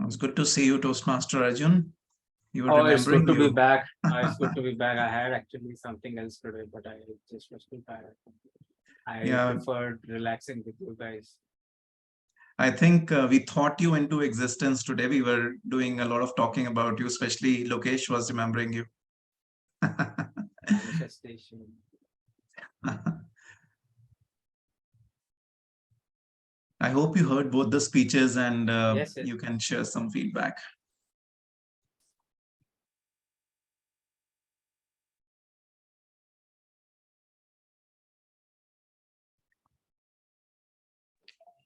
It's good to see you, Toastmaster Arjun. You were it's good to remembering be back. It's good to be back. I had actually something else today, but I just was too tired. I preferred relaxing with you guys. I think we thought you into existence today. We were doing a lot of talking about you, especially Lokesh was remembering you. Manifestation. I hope you heard both the speeches and Yes, yes. you can share some feedback.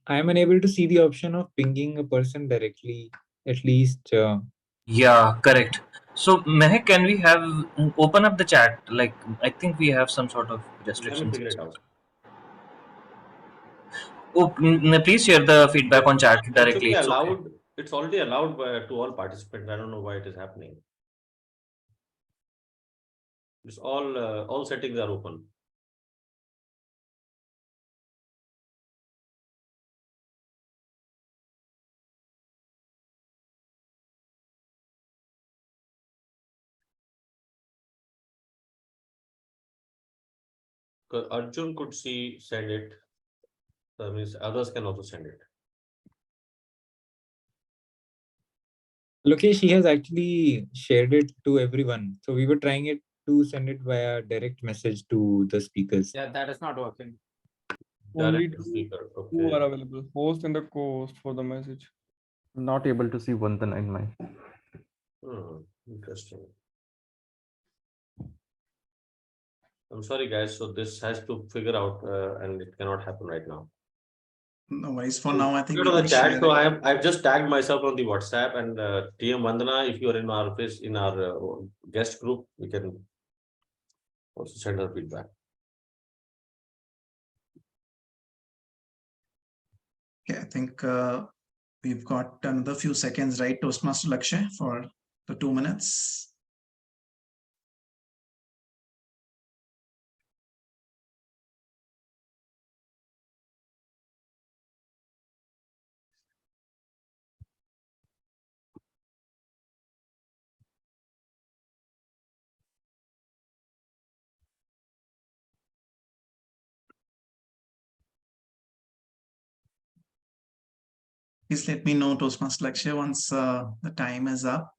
I am unable to see the option of pinging a person directly, at least. Yeah, correct. So Mehak, can we have open up the chat? Like, I think we have some sort of Let me restrictions. figure it out. Oh, please share the feedback on chat It should directly. be It's okay. allowed. It's already allowed to all participants. I don't know why it is happening. It's all settings are open. Because Arjun could send it. That means others can also send it. Lokesh, he has actually shared it to everyone. So we were trying it to send it via direct message to the speakers. Yeah, that is not working. Only Direct two, speaker. two are Okay. available, host and the co-host for the message. Not able to see Vandana in my. Interesting. I'm sorry, guys. So this has to figure out, and it cannot happen right now. No worries. For now, I think Go we to the can chat. share So it. I've just tagged myself on the WhatsApp and TM Vandana. If you are in our office in our guest group, we can also send her feedback. Okay, I think we've got another few seconds, right, Toastmaster Lakshay, for the 2 minutes. Please let me know, Toastmaster Lakshay, once the time is up.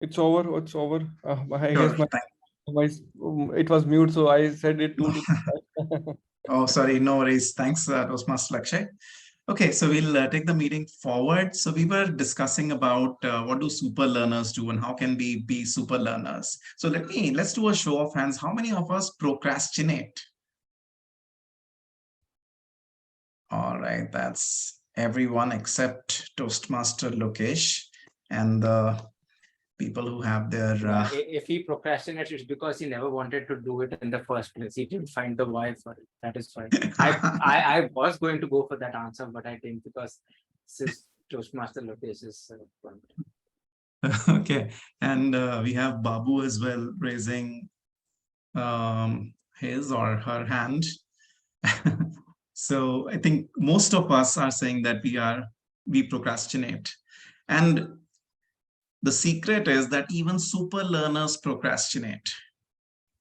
It's over. It's over. I Sure, guess my thank- voice, it was mute, so I said it 2 to 3 Oh, sorry, no worries. Thanks, Toastmaster Lakshay. Okay, so we'll take the meeting forward. So we were discussing about what do super learners do and how can we be super learners. So let's do a show of hands. How many of us procrastinate? All right, that's everyone except Toastmaster Lokesh and the people who have their If he procrastinates, it's because he never wanted to do it in the first place. He didn't find the why for it. That is fine. I was going to go for that answer, but I didn't because since Toastmaster Lokesh is Okay, and we have Babu as well raising his or her hand. So I think most of us are saying that we procrastinate. And the secret is that even super learners procrastinate.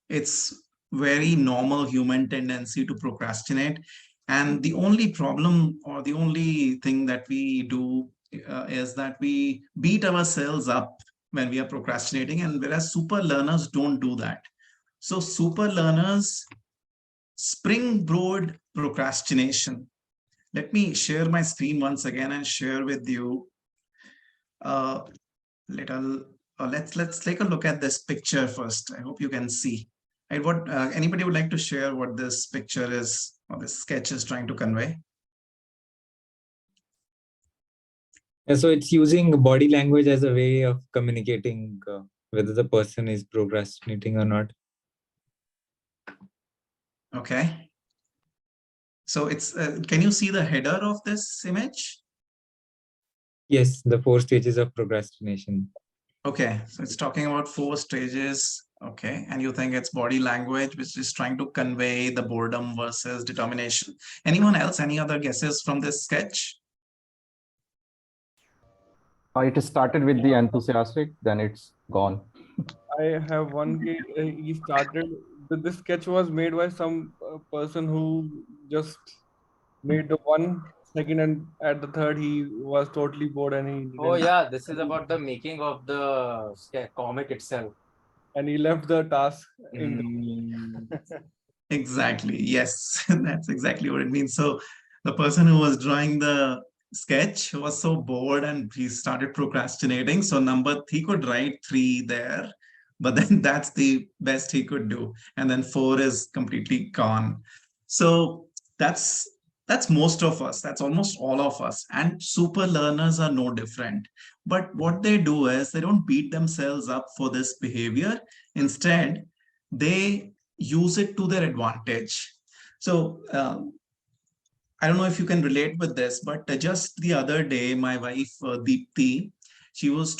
It's very normal human tendency to procrastinate. And the only problem or the only thing that we do is that we beat ourselves up when we are procrastinating, and whereas super learners don't do that. So super learners springboard procrastination. Let me share my screen once again and share with you little. Let's take a look at this picture first. I hope you can see. Right, what anybody would like to share what this picture is or this sketch is trying to convey? Yeah, so it's using body language as a way of communicating whether the person is procrastinating or not. Okay. So it's can you see the header of this image? Yes, the 4 stages of procrastination. Okay, so it's talking about 4 stages Okay, and you think it's body language which is trying to convey the boredom versus determination. Anyone else? Any other guesses from this sketch? It started with the enthusiastic, then it's gone. I have one case. He started. This sketch was made by some person who just made the 1 second, and at the third he was totally bored and he Oh didn't, yeah, this is about the making of the comic itself. and he left the task in. Mm. Exactly. Yes, that's exactly what it means. So the person who was drawing the sketch was so bored and he started procrastinating. So he could write 3 there, but then that's the best he could do. And then 4 is completely gone. So that's most of us. That's almost all of us. And super learners are no different. But what they do is they don't beat themselves up for this behavior. Instead, they use it to their advantage. So I don't know if you can relate with this, but just the other day, my wife Deepthi, she was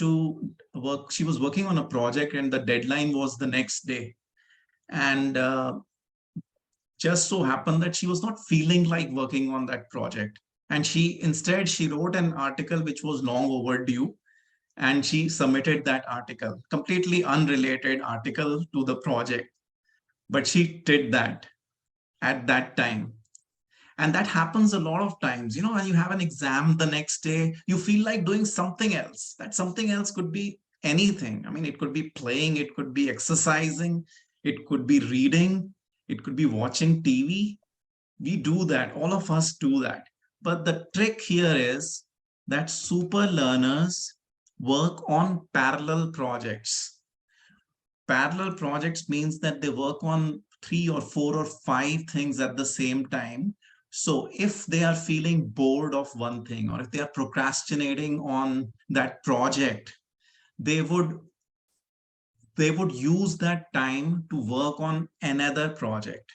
working on a project and the deadline was the next day. And just so happened that she was not feeling like working on that project. And instead she wrote an article which was long overdue. And she submitted that article, completely unrelated article to the project. But she did that at that time. And that happens a lot of times. You know, when you have an exam the next day, you feel like doing something else. That something else could be anything. I mean, it could be playing, it could be exercising, it could be reading, it could be watching TV. We do that. All of us do that. But the trick here is that super learners work on parallel projects. Parallel projects means that they work on 3 or 4 or 5 things at the same time. So if they are feeling bored of one thing, or if they are procrastinating on that project, they would use that time to work on another project.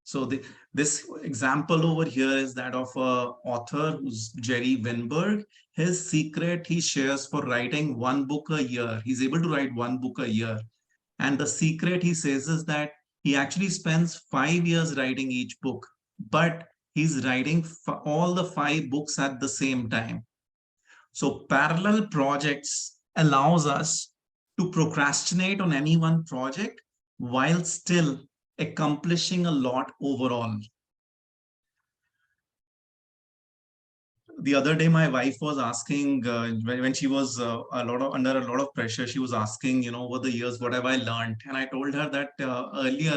So this example over here is that of an author who's Jerry Weinberg. His secret he shares for writing 1 book a year. He's able to write 1 book a year. And the secret he says is that he actually spends 5 years writing each book, but he's writing all the 5 books at the same time. So parallel projects allows us to procrastinate on any one project while still accomplishing a lot overall. The other day, my wife was asking when she was under a lot of pressure, she was asking, you know, over the years, what have I learned? And I told her that earlier,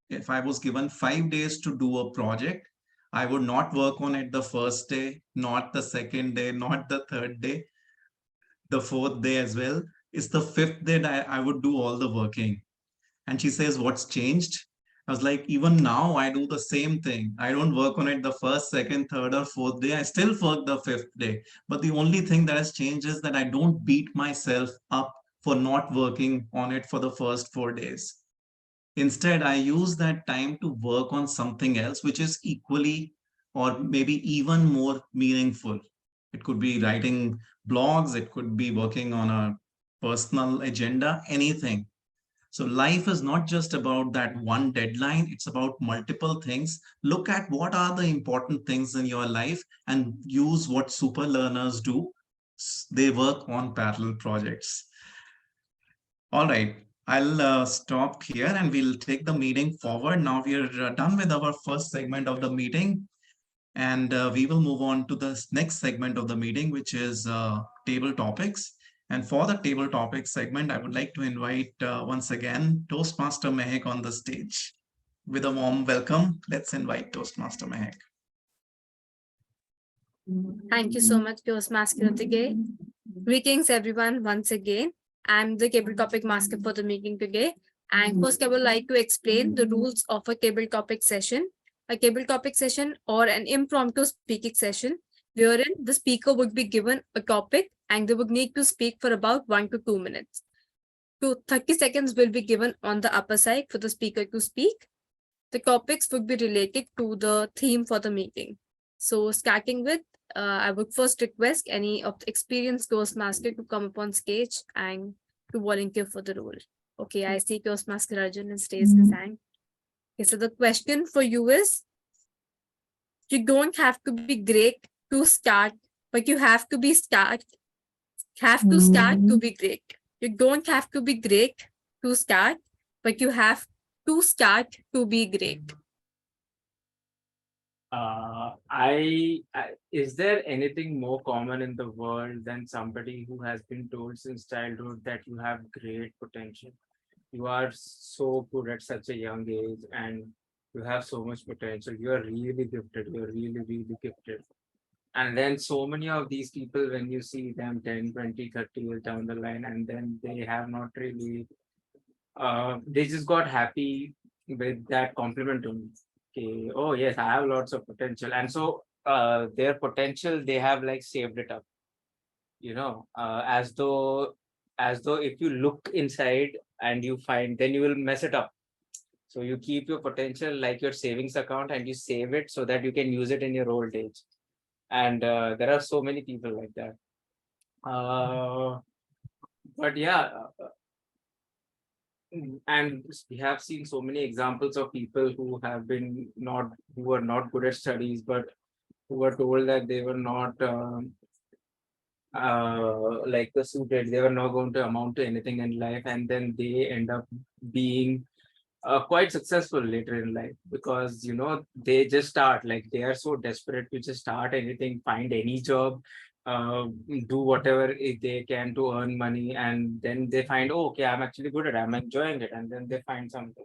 if I was given 5 days to do a project, I would not work on it the first day, not the second day, not the third day, the 4th day as well. It's the 5th day that I would do all the working. And she says, what's changed? I was like, even now I do the same thing. I don't work on it the 1st, 2nd, 3rd, or 4th day. I still work the 5th day. But the only thing that has changed is that I don't beat myself up for not working on it for the first 4 days. Instead, I use that time to work on something else, which is equally or maybe even more meaningful. It could be writing blogs. It could be working on a personal agenda, anything. So life is not just about that one deadline. It's about multiple things. Look at what are the important things in your life and use what super learners do. They work on parallel projects. All right, I'll stop here and we'll take the meeting forward. Now we're done with our first segment of the meeting. And we will move on to the next segment of the meeting, which is table topics. And for the table topics segment, I would like to invite once again Toastmaster Mehak on the stage. With a warm welcome, let's invite Toastmaster Mehak. Thank you so much, Toastmaster today. Greetings, everyone, once again. I'm the table topic master for the meeting today. And first, I would like to explain the rules of a table topic session. A table topic session or an impromptu speaking session, wherein the speaker would be given a topic and they would need to speak for about 1 to 2 minutes. 30 seconds will be given on the upper side for the speaker to speak. The topics would be related to the theme for the meeting. So starting with, I would first request any of the experienced Toastmaster to come up on stage and to volunteer for the role. Okay, I see Toastmaster Arjun has raised his hand. Okay, so the question for you is, you don't have to be great to start, but you have to start to be great. You don't have to be great to start, but you have to start to be great. Is there anything more common in the world than somebody who has been told since childhood that you have great potential? You are so good at such a young age and you have so much potential. You are really gifted. You're really, really gifted. And then so many of these people, when you see them 10, 20, 30 years down the line, and then they have not really, they just got happy with that compliment only. Okay, oh yes, I have lots of potential. And so their potential, they have like saved it up, as though if you look inside and you find, then you will mess it up. So you keep your potential like your savings account and you save it so that you can use it in your old age. And there are so many people like that. But yeah, and we have seen so many examples of people who were not good at studies, but who were told that they were not like the suited, they were not going to amount to anything in life, and then they end up being quite successful later in life, because they just start, like they are so desperate to just start anything, find any job, do whatever they can to earn money, and then they find, oh, okay, I'm actually good at it, I'm enjoying it, and then they find something.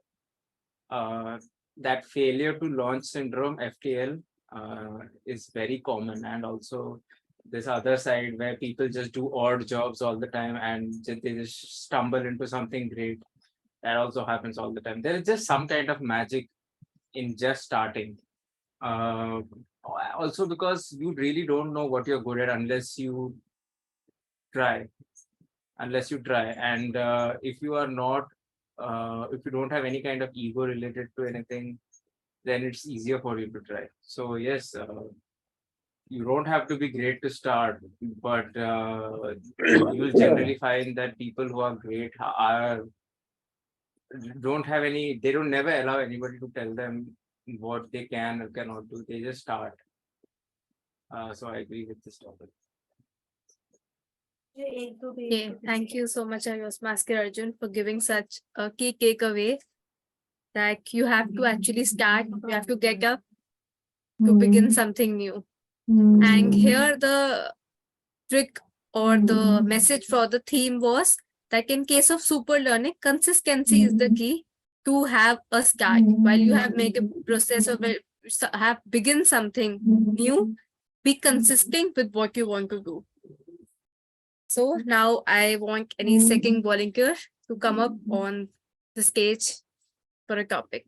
That failure to launch syndrome, FTL, is very common. And also this other side where people just do odd jobs all the time and they just stumble into something great. That also happens all the time. There is just some kind of magic in just starting. Also because you really don't know what you're good at unless you try. And if you are not, if you don't have any kind of ego related to anything, then it's easier for you to try. So yes, you don't have to be great to start, but you will generally find that people who are great they don't never allow anybody to tell them what they can or cannot do. They just start. So I agree with this topic. Okay, thank you so much, Toastmaster Arjun, for giving such a key takeaway that you have to actually start, you have to get up to begin something new. And here the trick or the message for the theme was that in case of super learning, consistency is the key to have a start. While you have made a process or have begin something new, be consistent with what you want to do. So now I want any second volunteer to come up on the stage for a topic.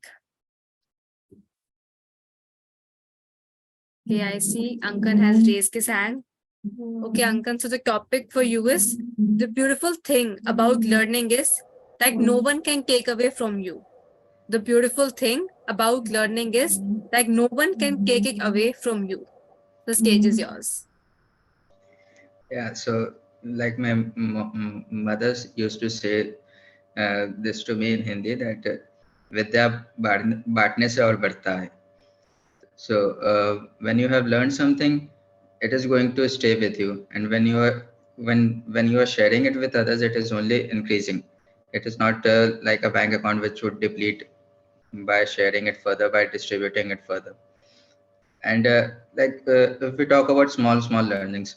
Okay, I see Ankan has raised his hand. Okay, Ankan, so the topic for you is, the beautiful thing about learning is that no one can take away from you. The beautiful thing about learning is that no one can take it away from you. The stage is yours. Yeah, so like my mothers used to say this to me in Hindi, that Vidya baatne se aur badhta hai. So when you have learned something, it is going to stay with you, and when you are sharing it with others, it is only increasing. It is not like a bank account which would deplete by sharing it further, by distributing it further. And if we talk about small learnings,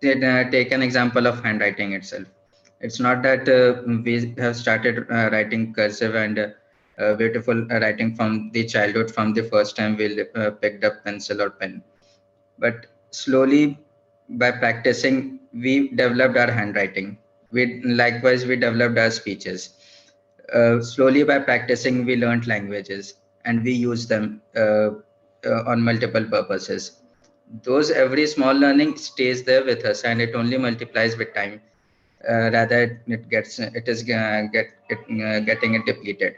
take an example of handwriting itself. It's not that we have started writing cursive and beautiful writing from the childhood, from the first time we picked up pencil or pen. But slowly, by practicing, we developed our handwriting. Likewise, we developed our speeches. Slowly, by practicing, we learned languages and we use them on multiple purposes. Those every small learning stays there with us, and it only multiplies with time. Rather, getting it depleted.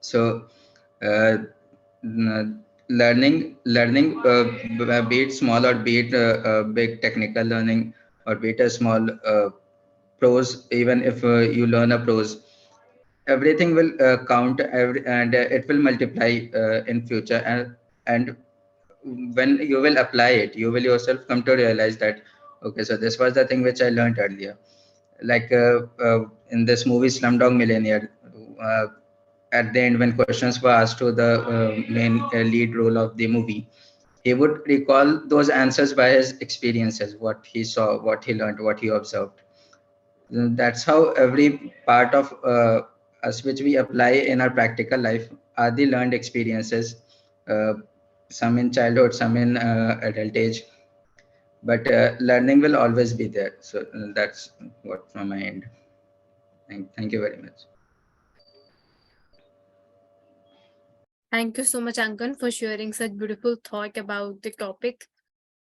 So learning, be it small or be it big technical learning, or be it a small prose, even if you learn a prose, everything will count and it will multiply in future. And when you will apply it, you will yourself come to realize that, okay, so this was the thing which I learned earlier. Like in this movie Slumdog Millionaire, at the end when questions were asked to the main lead role of the movie, he would recall those answers by his experiences, what he saw, what he learned, what he observed. That's how every part of us which we apply in our practical life are the learned experiences, uh, some in childhood, some in adult age, but learning will always be there. So that's what from my end. Thank you very much. Thank you so much, Ankan, for sharing such beautiful thought about the topic.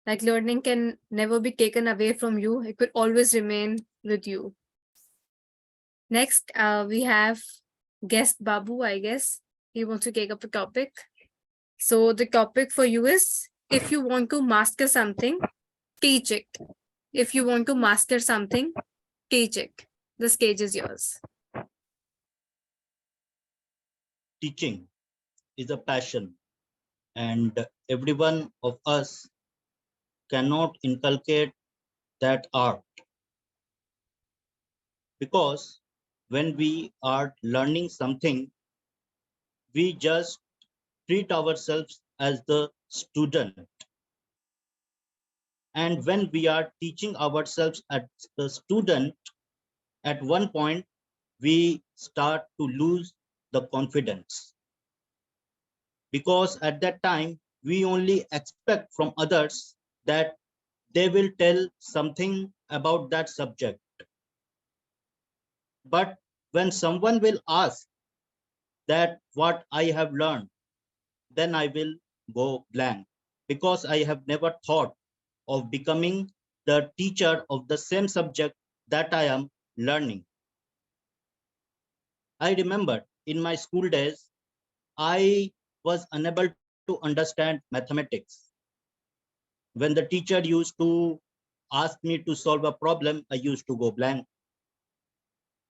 Like learning can never be taken away from you. It will always remain with you. Next, we have guest Babu, I guess. He wants to take up a topic. So the topic for you is, if you want to master something, teach it. If you want to master something, teach it. The stage is yours. Teaching is a passion, and every one of us cannot inculcate that art, because when we are learning something, we just treat ourselves as the student. And when we are teaching ourselves as the student, at one point, we start to lose the confidence. Because at that time, we only expect from others that they will tell something about that subject. But when someone will ask that what I have learned, then I will go blank, because I have never thought of becoming the teacher of the same subject that I am learning. I remember in my school days, I was unable to understand mathematics. When the teacher used to ask me to solve a problem, I used to go blank.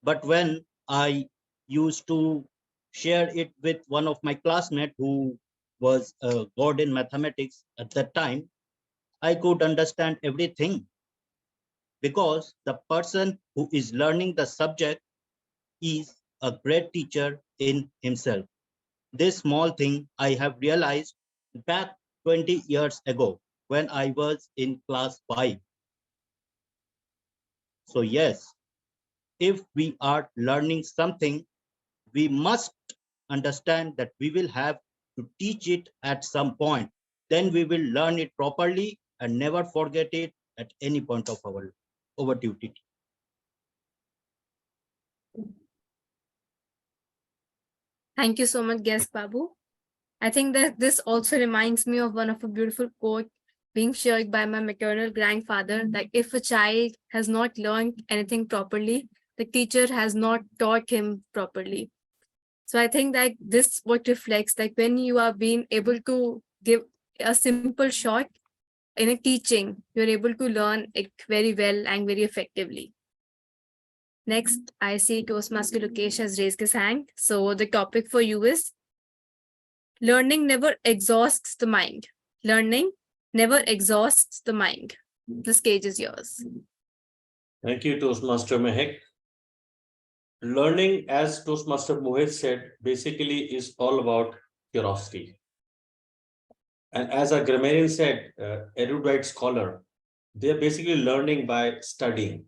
But when I used to share it with one of my classmates who was a god in mathematics at that time, I could understand everything, because the person who is learning the subject is a great teacher in himself. This small thing I have realized back 20 years ago when I was in class 5. So yes, if we are learning something, we must understand that we will have to teach it at some point. Then we will learn it properly and never forget it at any point of our over duty. Thank you so much, guest Babu. I think that this also reminds me of one of a beautiful quote being shared by my maternal grandfather, that if a child has not learned anything properly, the teacher has not taught him properly. So I think that this what reflects that when you are being able to give a simple shot in a teaching, you're able to learn it very well and very effectively. Next, I see Toastmaster Lokesh has raised his hand. So the topic for you is, learning never exhausts the mind. Learning never exhausts the mind. The stage is yours. Thank you, Toastmaster Mehek. Learning, as Toastmaster Mohit said, basically is all about curiosity. And as a grammarian said, erudite scholar, they're basically learning by studying.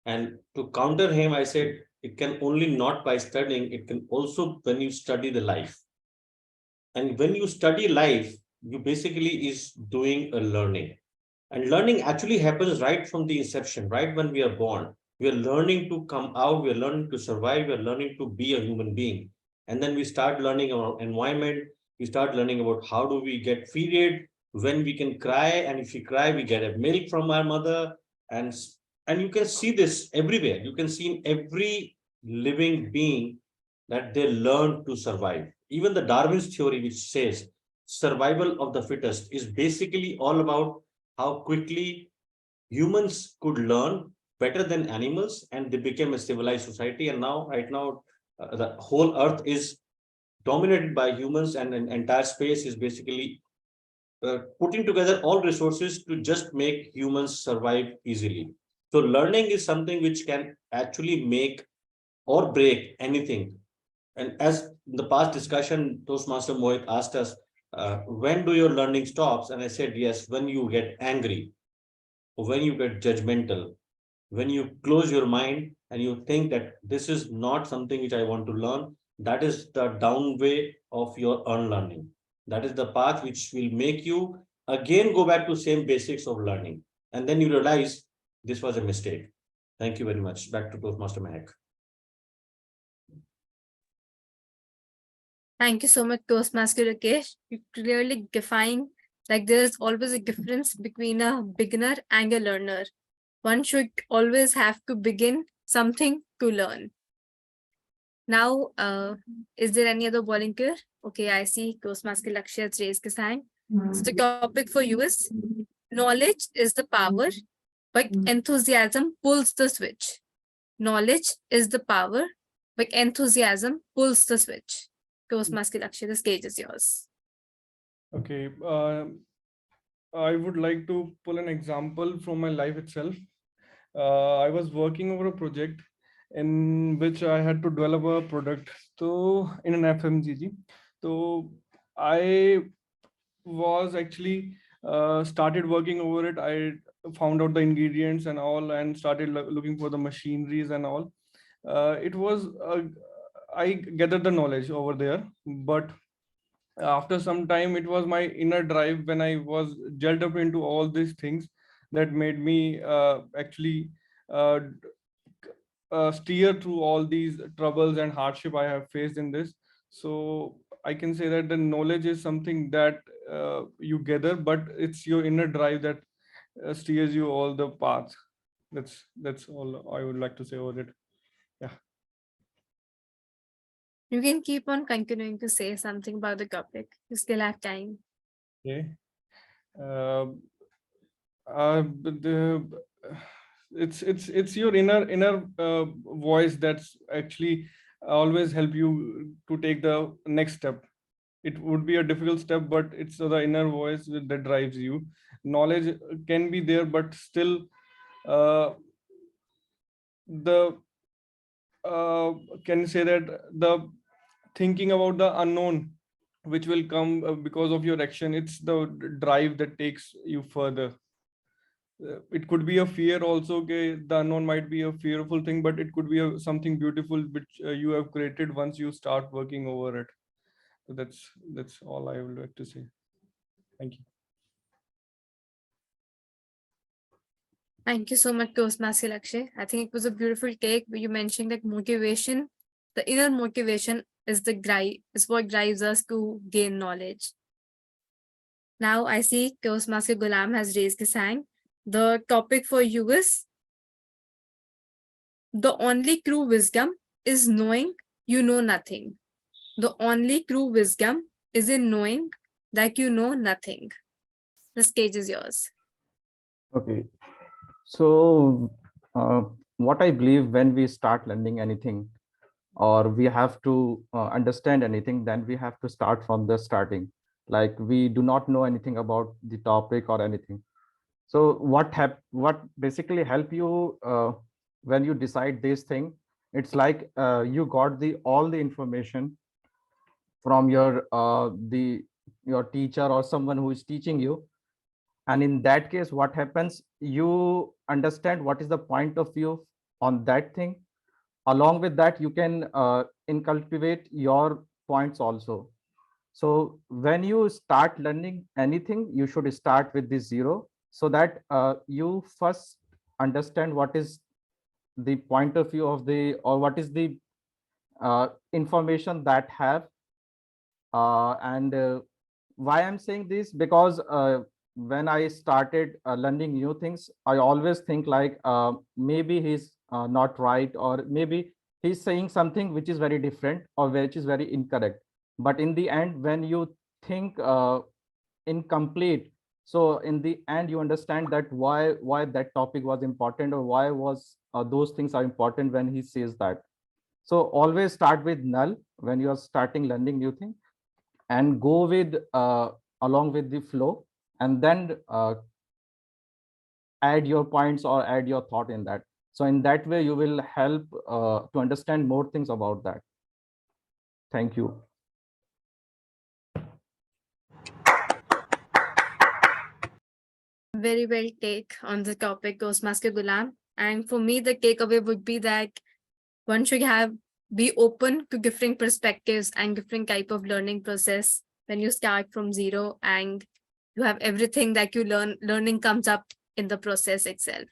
And to counter him, I said, it can only not by studying, it can also when you study the life. And when you study life, you basically is doing a learning. And learning actually happens right from the inception, right when we are born. We are learning to come out, we are learning to survive, we are learning to be a human being. And then we start learning our environment, we start learning about how do we get feeded, when we can cry, and if we cry, we get a milk from our mother. And you can see this everywhere. You can see in every living being that they learn to survive. Even the Darwin's theory, which says survival of the fittest, is basically all about how quickly humans could learn better than animals, and they became a civilized society. And now, right now, the whole earth is dominated by humans, and an entire space is basically putting together all resources to just make humans survive easily. So learning is something which can actually make or break anything. And as in the past discussion, Toastmaster Mohit asked us, when do your learning stops? And I said, yes, when you get angry, or when you get judgmental, when you close your mind and you think that this is not something which I want to learn, that is the down way of your unlearning. That is the path which will make you again go back to same basics of learning. And then you realize this was a mistake. Thank you very much. Back to Toastmaster Mehak. Thank you so much, Toastmaster Rakesh. You clearly define like there's always a difference between a beginner and a learner. One should always have to begin something to learn. Now, is there any other volunteer? Okay, I see Toastmaster Lakshya has raised his hand. So the topic for you is knowledge is the power, but enthusiasm pulls the switch. Knowledge is the power, but enthusiasm pulls the switch. Toastmaster Lakshya, the stage is yours. Okay, I would like to pull an example from my life itself. I was working over a project in which I had to develop a product so in an FMCG. So I was actually started working over it. I found out the ingredients and all, and started looking for the machineries and all. It was I gathered the knowledge over there, but after some time, it was my inner drive when I was gelled up into all these things that made me actually steer through all these troubles and hardship I have faced in this. So I can say that the knowledge is something that you gather, but it's your inner drive that steers you all the path. That's all I would like to say over it. Yeah. You can keep on continuing to say something about the topic. You still have time. Okay. It's your inner voice that's actually always help you to take the next step. It would be a difficult step, but it's the inner voice that drives you. Knowledge can be there, but still can say that the thinking about the unknown which will come because of your action, it's the drive that takes you further. It could be a fear also. Okay, the unknown might be a fearful thing, but it could be something beautiful which you have created once you start working over it. So that's all I would like to say. Thank you. Thank you so much, Toastmaster Lakshay. I think it was a beautiful take where you mentioned that motivation, the inner motivation is what drives us to gain knowledge. Now I see Toastmaster Ghulam has raised his hand. The topic for you is the only true wisdom is knowing you know nothing. The only true wisdom is in knowing that you know nothing. The stage is yours. Okay. So what I believe, when we start learning anything or we have to understand anything, then we have to start from the starting. Like we do not know anything about the topic or anything. So what basically help you when you decide this thing, it's like you got all the information from your teacher or someone who is teaching you. And in that case, what happens, you understand what is the point of view on that thing. Along with that, you can inculcate your points also. So when you start learning anything, you should start with the zero, so that you first understand what is the point of view of or what is the information that have. And why I'm saying this, because when I started learning new things, I always think like maybe he's not right, or maybe he's saying something which is very different or which is very incorrect. But in the end, when you think incomplete, So in the end, you understand that why that topic was important, or why was those things are important when he says that. So always start with null when you are starting learning new thing, and go with along with the flow, and then add your points or add your thought in that. So in that way, you will help to understand more things about that. Thank you. Very well take on the topic, Toastmaster Gulam. And for me, the takeaway would be that one should be open to different perspectives and different type of learning process when you start from zero, and you have everything that you learning comes up in the process itself.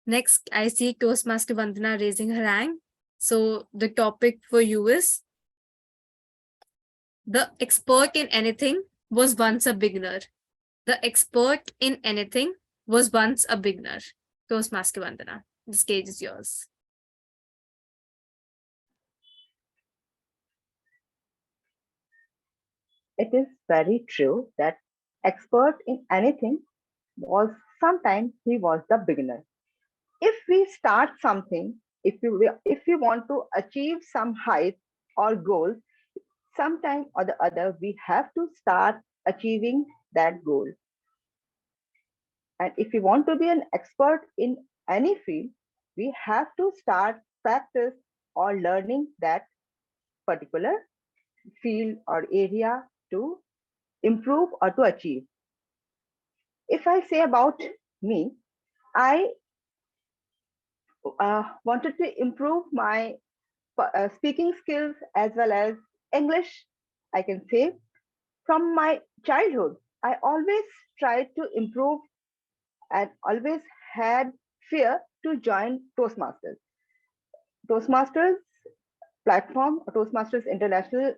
Next, I see Toastmaster Vandana raising her hand. So the topic for you is: the expert in anything was once a beginner. The expert in anything was once a beginner. Toastmaster Vandana, the stage is yours. It is very true that expert in anything was sometimes he was the beginner. If we start something, if we want to achieve some height or goals, sometime or the other we have to start achieving that goal. And if we want to be an expert in any field, we have to start practice or learning that particular field or area to improve or to achieve. If I say about me, I wanted to improve my speaking skills as well as English, I can say. From my childhood, I always tried to improve and always had fear to join Toastmasters. Toastmasters platform, Toastmasters International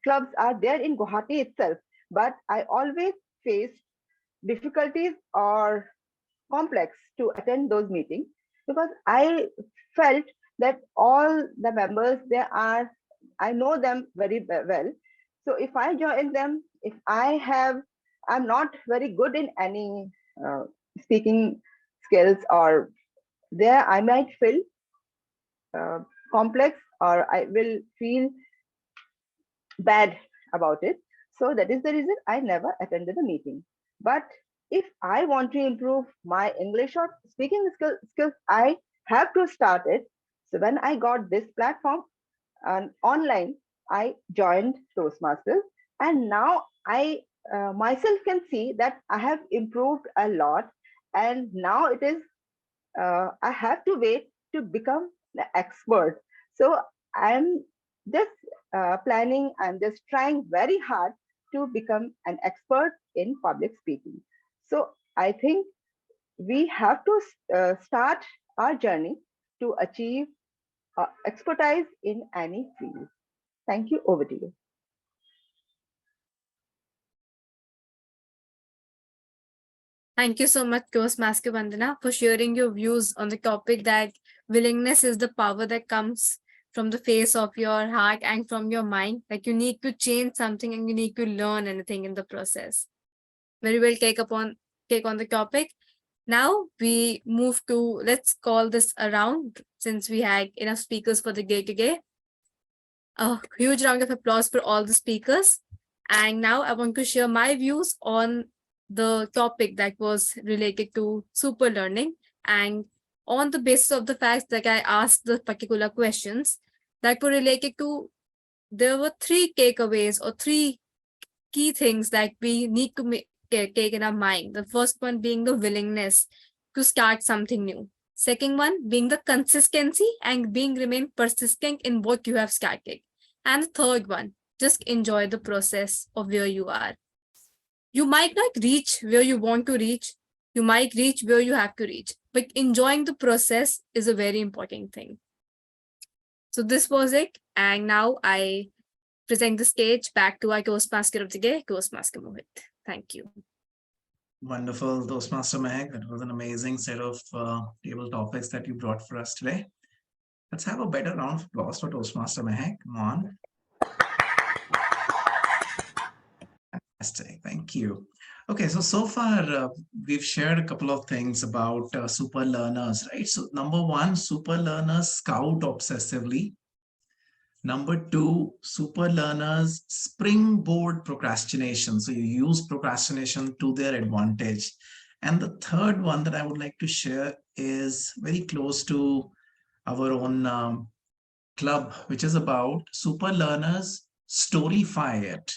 clubs are there in Guwahati itself, but I always faced difficulties or complex to attend those meetings because I felt that all the members I know them very well. So if I join them, if I'm not very good in any speaking skills, or there I might feel complex, or I will feel bad about it. So that is the reason I never attended the meeting. But if I want to improve my English or speaking skills, I have to start it. So when I got this platform and online, I joined Toastmasters, and now I myself can see that I have improved a lot. And now it is I have to wait to become the expert. So I'm just planning, I'm just trying very hard to become an expert in public speaking. So I think we have to start our journey to achieve expertise in any field. Thank you. Over to you. Thank you so much, Toastmaster Vandana, for sharing your views on the topic that willingness is the power that comes from the face of your heart and from your mind. Like you need to change something and you need to learn anything in the process. Very well take on the topic. Now we move to, let's call this around, since we had enough speakers for the day today. A huge round of applause for all the speakers. And now I want to share my views on the topic that was related to super learning. And on the basis of the fact that I asked the particular questions that were related to, there were 3 takeaways or 3 key things that we need to take in our mind. The first one being the willingness to start something new. Second one being the consistency and remain persistent in what you have started. And the third one, just enjoy the process of where you are. You might not reach where you want to reach. You might reach where you have to reach, but enjoying the process is a very important thing. So this was it. And now I present the stage back to our Toastmaster of the day, Toastmaster Mohit. Thank you. Wonderful, Toastmaster Mehak. That was an amazing set of table topics that you brought for us today. Let's have a better round of applause for Toastmaster Mehak. Come on. Fantastic. Thank you. Okay, so far we've shared a couple of things about super learners, right? So number one, super learners scout obsessively. Number two, super learners springboard procrastination. So you use procrastination to their advantage. And the third one that I would like to share is very close to our own club, which is about super learners storyfy it.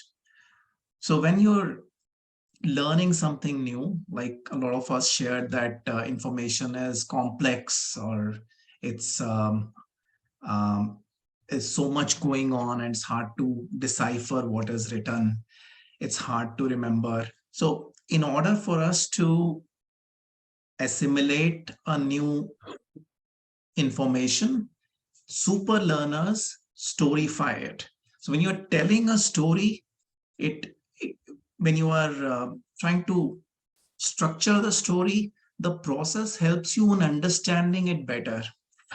So when you're learning something new, like a lot of us shared that information is complex or it's is so much going on and it's hard to decipher what is written. It's hard to remember. So in order for us to assimilate a new information, super learners storyfy it. So when you're telling a story, when you are trying to structure the story, the process helps you in understanding it better.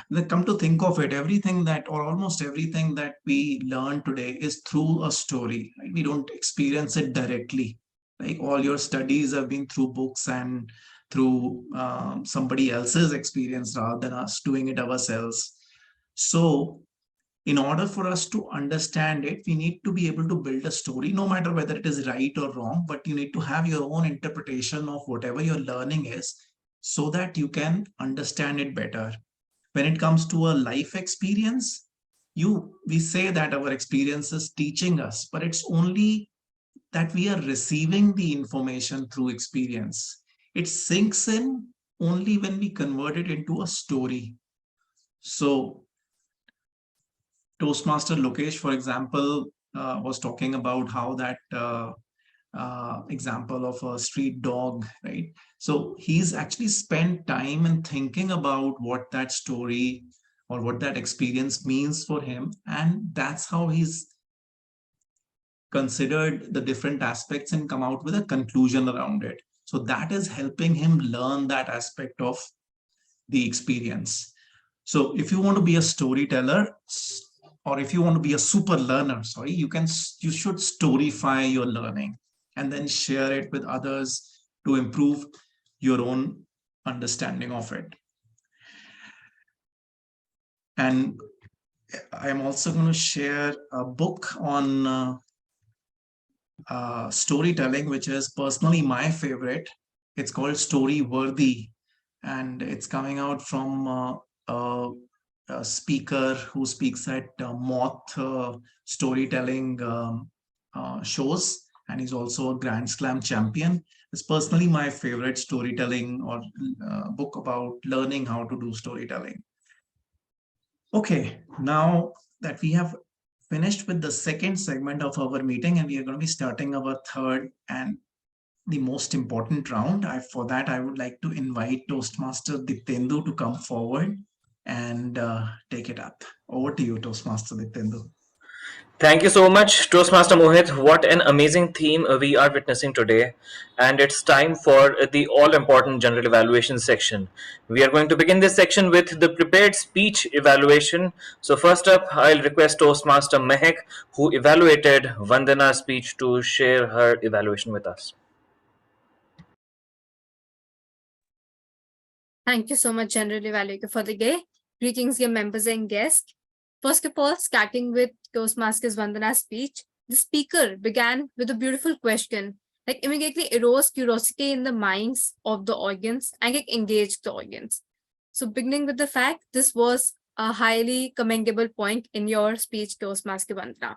Then come to think of it, everything that, or almost everything that we learn today is through a story, right? We don't experience it directly. Like all your studies have been through books and through somebody else's experience rather than us doing it ourselves. So in order for us to understand it, we need to be able to build a story, no matter whether it is right or wrong, but you need to have your own interpretation of whatever you're learning is so that you can understand it better. When it comes to a life experience, we say that our experience is teaching us, but it's only that we are receiving the information through experience. It sinks in only when we convert it into a story. So Toastmaster Lokesh, for example, was talking about how that example of a street dog, right? So he's actually spent time in thinking about what that story or what that experience means for him. And that's how he's considered the different aspects and come out with a conclusion around it. So that is helping him learn that aspect of the experience. So if you want to be a storyteller, or if you want to be a super learner, sorry, you should storyfy your learning and then share it with others to improve your own understanding of it. And I'm also going to share a book on storytelling, which is personally my favorite. It's called Story Worthy, and it's coming out from a speaker who speaks at Moth storytelling shows, and he's also a Grand Slam champion. It's personally my favorite storytelling or book about learning how to do storytelling. Okay, now that we have finished with the second segment of our meeting and we are going to be starting our third and the most important round, for that I would like to invite Toastmaster Diptendu to come forward and take it up. Over to you, Toastmaster Diptendu. Thank you so much, Toastmaster Mohit. What an amazing theme we are witnessing today. And it's time for the all-important general evaluation section. We are going to begin this section with the prepared speech evaluation. So first up, I'll request Toastmaster Mehak, who evaluated Vandana's speech, to share her evaluation with us. Thank you so much, General Evaluator, for the day. Greetings, dear members and guests. First of all, starting with Toastmasters Vandana's speech, the speaker began with a beautiful question that immediately arose curiosity in the minds of the audience and it engaged the audience. So beginning with the fact, this was a highly commendable point in your speech, Toastmaster Vandana.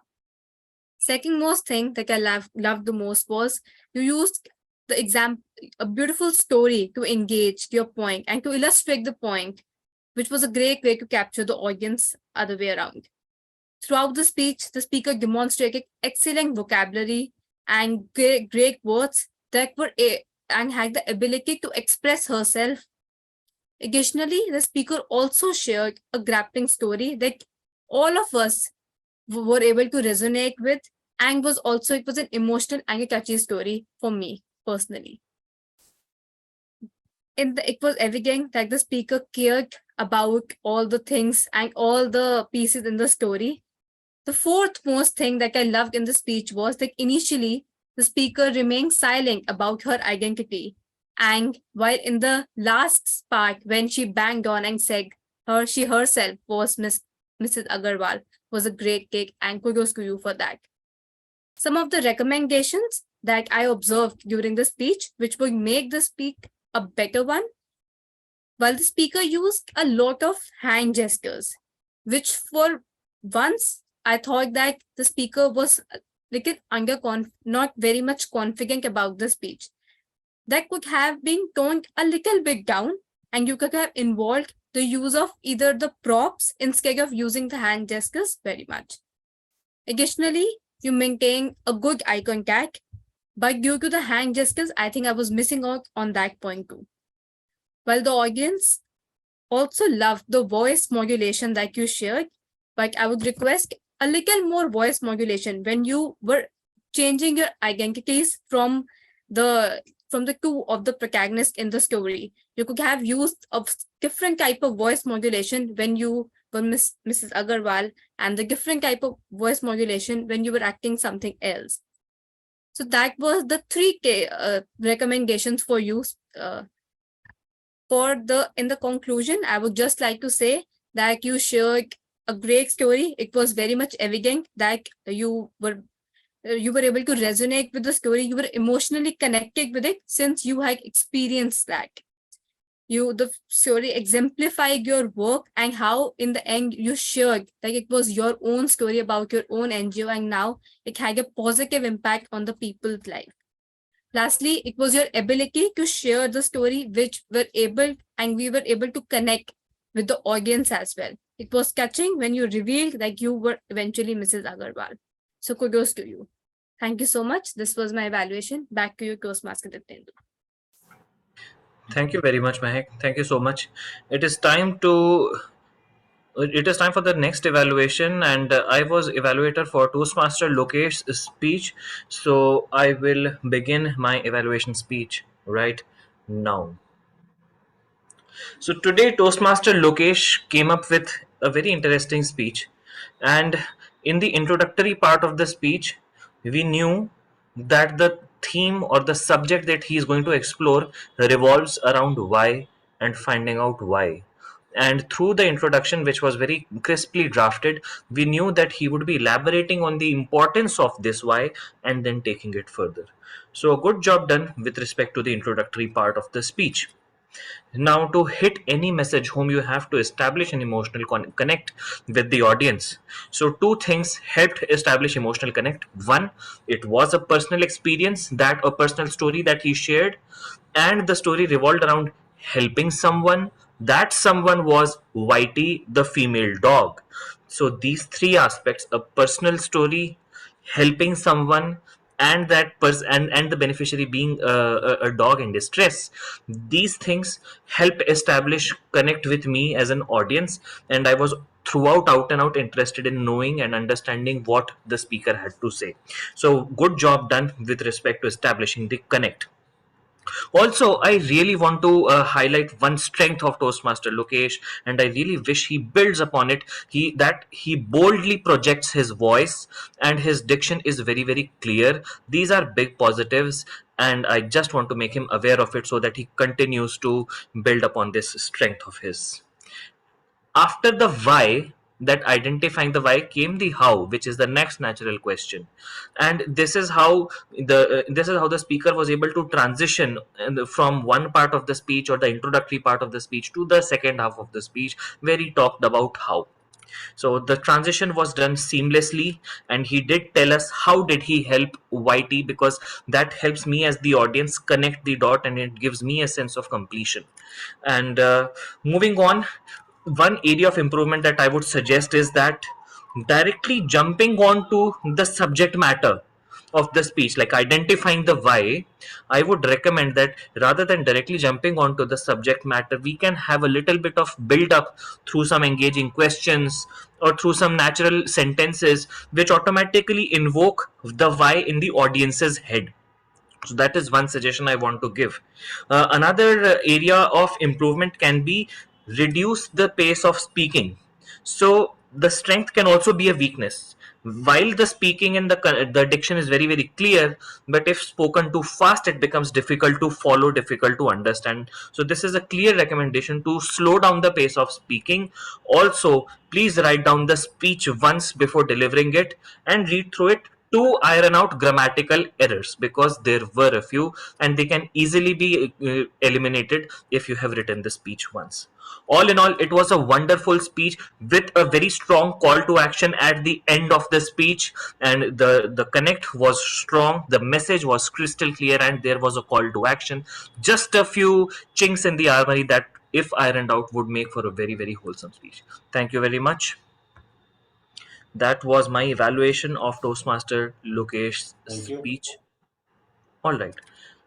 Second most thing that I loved the most was you used the example, a beautiful story to engage your point and to illustrate the point, which was a great way to capture the audience other way around. Throughout the speech, the speaker demonstrated excellent vocabulary and great words that were and had the ability to express herself. Additionally, the speaker also shared a grappling story that all of us were able to resonate with, and it was an emotional and a touchy story for me personally. It was evident that the speaker cared about all the things and all the pieces in the story. The fourth most thing that I loved in the speech was that initially the speaker remained silent about her identity. And while in the last part, when she banged on and said she herself was Mrs. Agarwal, was a great cake, and kudos to you for that. Some of the recommendations that I observed during the speech, which would make the speech a better one, while the speaker used a lot of hand gestures, which for once I thought that the speaker was not very much confident about the speech. That could have been toned a little bit down, and you could have involved the use of either the props instead of using the hand gestures very much. Additionally, you maintain a good eye contact, but due to the hand gestures, I think I was missing out on that point too. While the audience also loved the voice modulation that you shared, but I would request a little more voice modulation when you were changing your identities from the two of the protagonists in the story. You could have used a different type of voice modulation when you were Mrs. Agarwal, and the different type of voice modulation when you were acting something else. So that was the three recommendations for you. In the conclusion, I would just like to say that you shared a great story. It was very much evident that you were able to resonate with the story. You were emotionally connected with it since you had experienced that. The story exemplified your work and how in the end you shared like it was your own story about your own NGO, and now it had a positive impact on the people's life. Lastly, it was your ability to share the story which we were able to connect with the audience as well. It was touching when you revealed that you were eventually Mrs. Agarwal. So kudos to you. Thank you so much. This was my evaluation. Back to you, Toastmaster Diptendu. Thank you very much, Mahek. Thank you so much. It is time for the next evaluation, and I was evaluator for Toastmaster Lokesh's speech. So I will begin my evaluation speech right now. So today Toastmaster Lokesh came up with a very interesting speech, and in the introductory part of the speech, we knew that the theme or the subject that he is going to explore revolves around why and finding out why. And through the introduction, which was very crisply drafted, we knew that he would be elaborating on the importance of this why and then taking it further. So a good job done with respect to the introductory part of the speech. Now, to hit any message home, you have to establish an emotional connect with the audience. So two things helped establish emotional connect. One, it was a personal experience, a personal story that he shared, and the story revolved around helping someone. That someone was Whitey, the female dog. So these three aspects: a personal story, helping someone, and that person and the beneficiary being a dog in distress, these things help establish connect with me as an audience, and I was throughout out and out interested in knowing and understanding what the speaker had to say. So good job done with respect to establishing the connect. Also, I really want to highlight one strength of Toastmaster Lokesh, and I really wish he builds upon it. He boldly projects his voice, and his diction is very, very clear. These are big positives, and I just want to make him aware of it so that he continues to build upon this strength of his. After the why, that identifying the why, came the how, which is the next natural question, and this is how the speaker was able to transition from one part of the speech or the introductory part of the speech to the second half of the speech, where he talked about how. So the transition was done seamlessly, and he did tell us how did he help Whitey, because that helps me as the audience connect the dot, and it gives me a sense of completion. And moving on, one area of improvement that I would suggest is that directly jumping on to the subject matter of the speech, like identifying the why, I would recommend that rather than directly jumping onto the subject matter, we can have a little bit of build up through some engaging questions or through some natural sentences which automatically invoke the why in the audience's head. So that is one suggestion I want to give. Another area of improvement can be reduce the pace of speaking. So the strength can also be a weakness. while the speaking and the diction is very, very clear, but if spoken too fast, it becomes difficult to follow, difficult to understand. So this is a clear recommendation to slow down the pace of speaking. Also, please write down the speech once before delivering it and read through it to iron out grammatical errors, because there were a few and they can easily be eliminated if you have written the speech once. All in all, it was a wonderful speech with a very strong call to action at the end of the speech, and the connect was strong, the message was crystal clear, and there was a call to action. Just a few chinks in the armory that, if ironed out, would make for a very, very wholesome speech. Thank you very much. That was my evaluation of Toastmaster Lokesh's Thank you. speech. All right.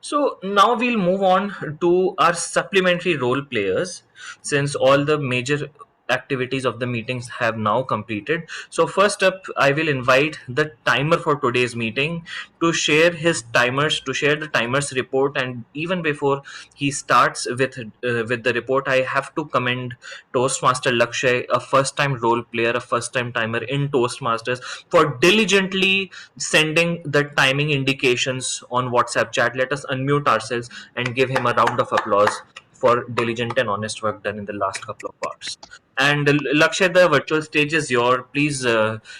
So now we'll move on to our supplementary role players, since all the major activities of the meetings have now completed. So first up, I will invite the timer for today's meeting to share the timers report. And even before he starts with the report, I have to commend Toastmaster Lakshay, a first-time role player, a first-time timer in Toastmasters, for diligently sending the timing indications on WhatsApp chat. Let us unmute ourselves and give him a round of applause for diligent and honest work done in the last couple of parts. And Lakshay, the virtual stage is yours. Please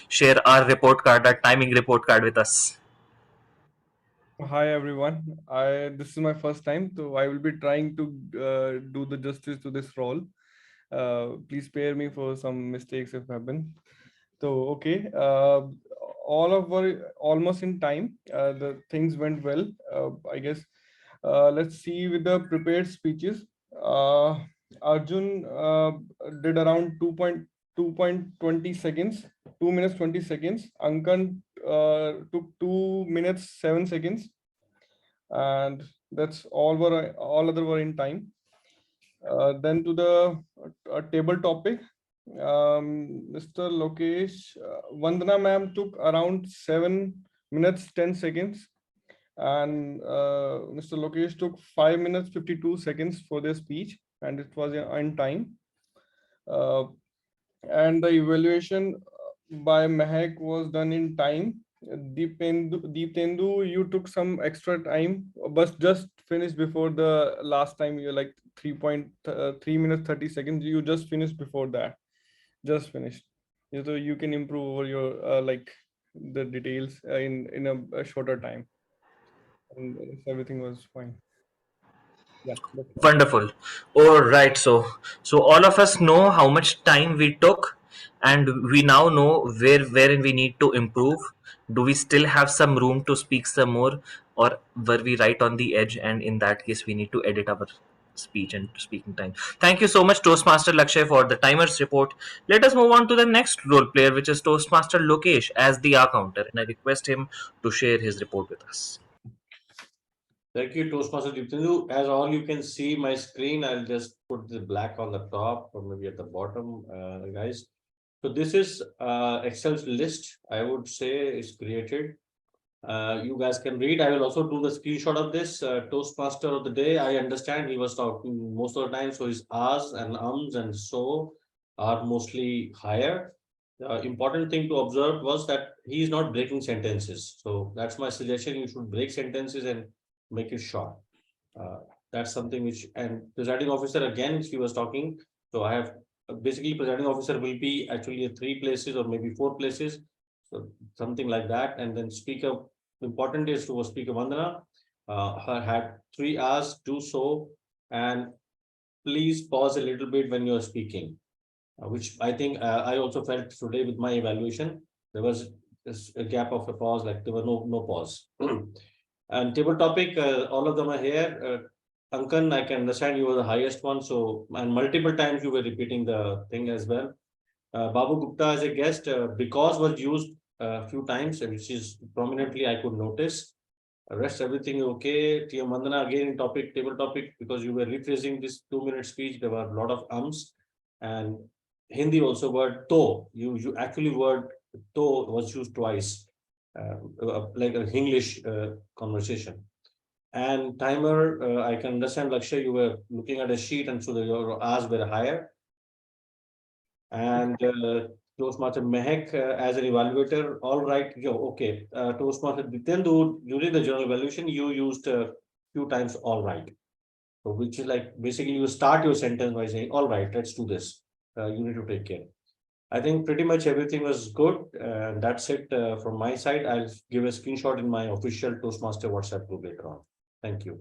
share our report card, our timing report card with us. Hi everyone. This is my first time, so I will be trying to do the justice to this role. Please spare me for some mistakes if happen. So okay, all of were almost in time. The things went well, I guess. Let's see with the prepared speeches. Arjun did around 2.20 seconds, 2 minutes 20 seconds. Ankan took 2 minutes 7 seconds, and that's all other were in time. Then to the table topic, Mr. Lokesh, Vandana ma'am took around 7 minutes 10 seconds, and Mr. Lokesh took 5 minutes 52 seconds for their speech, and it was in time. And the evaluation by Mehak was done in time. Deeptendu, you took some extra time, but just finished before the last time. You're like 3 minutes 30 seconds. You just finished before that. Just finished. So you can improve over your like the details in a shorter time. And everything was fine. Yeah. Wonderful. All right. So all of us know how much time we took, and we now know wherein we need to improve. Do we still have some room to speak some more, or were we right on the edge? And in that case, we need to edit our speech and speaking time. Thank you so much, Toastmaster Lakshay, for the timers report. Let us move on to the next role player, which is Toastmaster Lokesh as the R counter, and I request him to share his report with us. Thank you, Toastmaster Deeptendu. As all you can see my screen, I'll just put the black on the top or maybe at the bottom, guys. So this is Excel's list, I would say, is created. You guys can read. I will also do the screenshot of this. Toastmaster of the day, I understand he was talking most of the time, so his ahs and ums and so are mostly higher. The important thing to observe was that he is not breaking sentences. So that's my suggestion. You should break sentences and make it short. That's something which, and presiding officer, again, she was talking. So I have basically presiding officer will be actually at 3 places or maybe 4 places. So something like that. And then speaker, important is to Speaker Vandana, her had 3 hours, do so, and please pause a little bit when you're speaking, which I think I also felt today with my evaluation. There was a gap of a pause, like there were no pause. And table topic, all of them are here. Ankan, I can understand you were the highest one. So, and multiple times you were repeating the thing as well. Babu Gupta as a guest, because was used a few times, which is prominently I could notice. Rest everything okay. TM Vandana again in table topic, because you were rephrasing this 2-minute speech. There were a lot of ums, and Hindi also word to. You actually word to was used twice. Like an English conversation. And timer, I can understand, Lakshay, you were looking at a sheet and so your hours were higher. And Toastmaster Mehak as an evaluator. All right. Okay. Toastmaster Diptendu, during the general evaluation, you used a few times all right. So which is like basically you start your sentence by saying, all right, let's do this. You need to take care. I think pretty much everything was good. And that's it from my side. I'll give a screenshot in my official Toastmaster WhatsApp group later on. Thank you.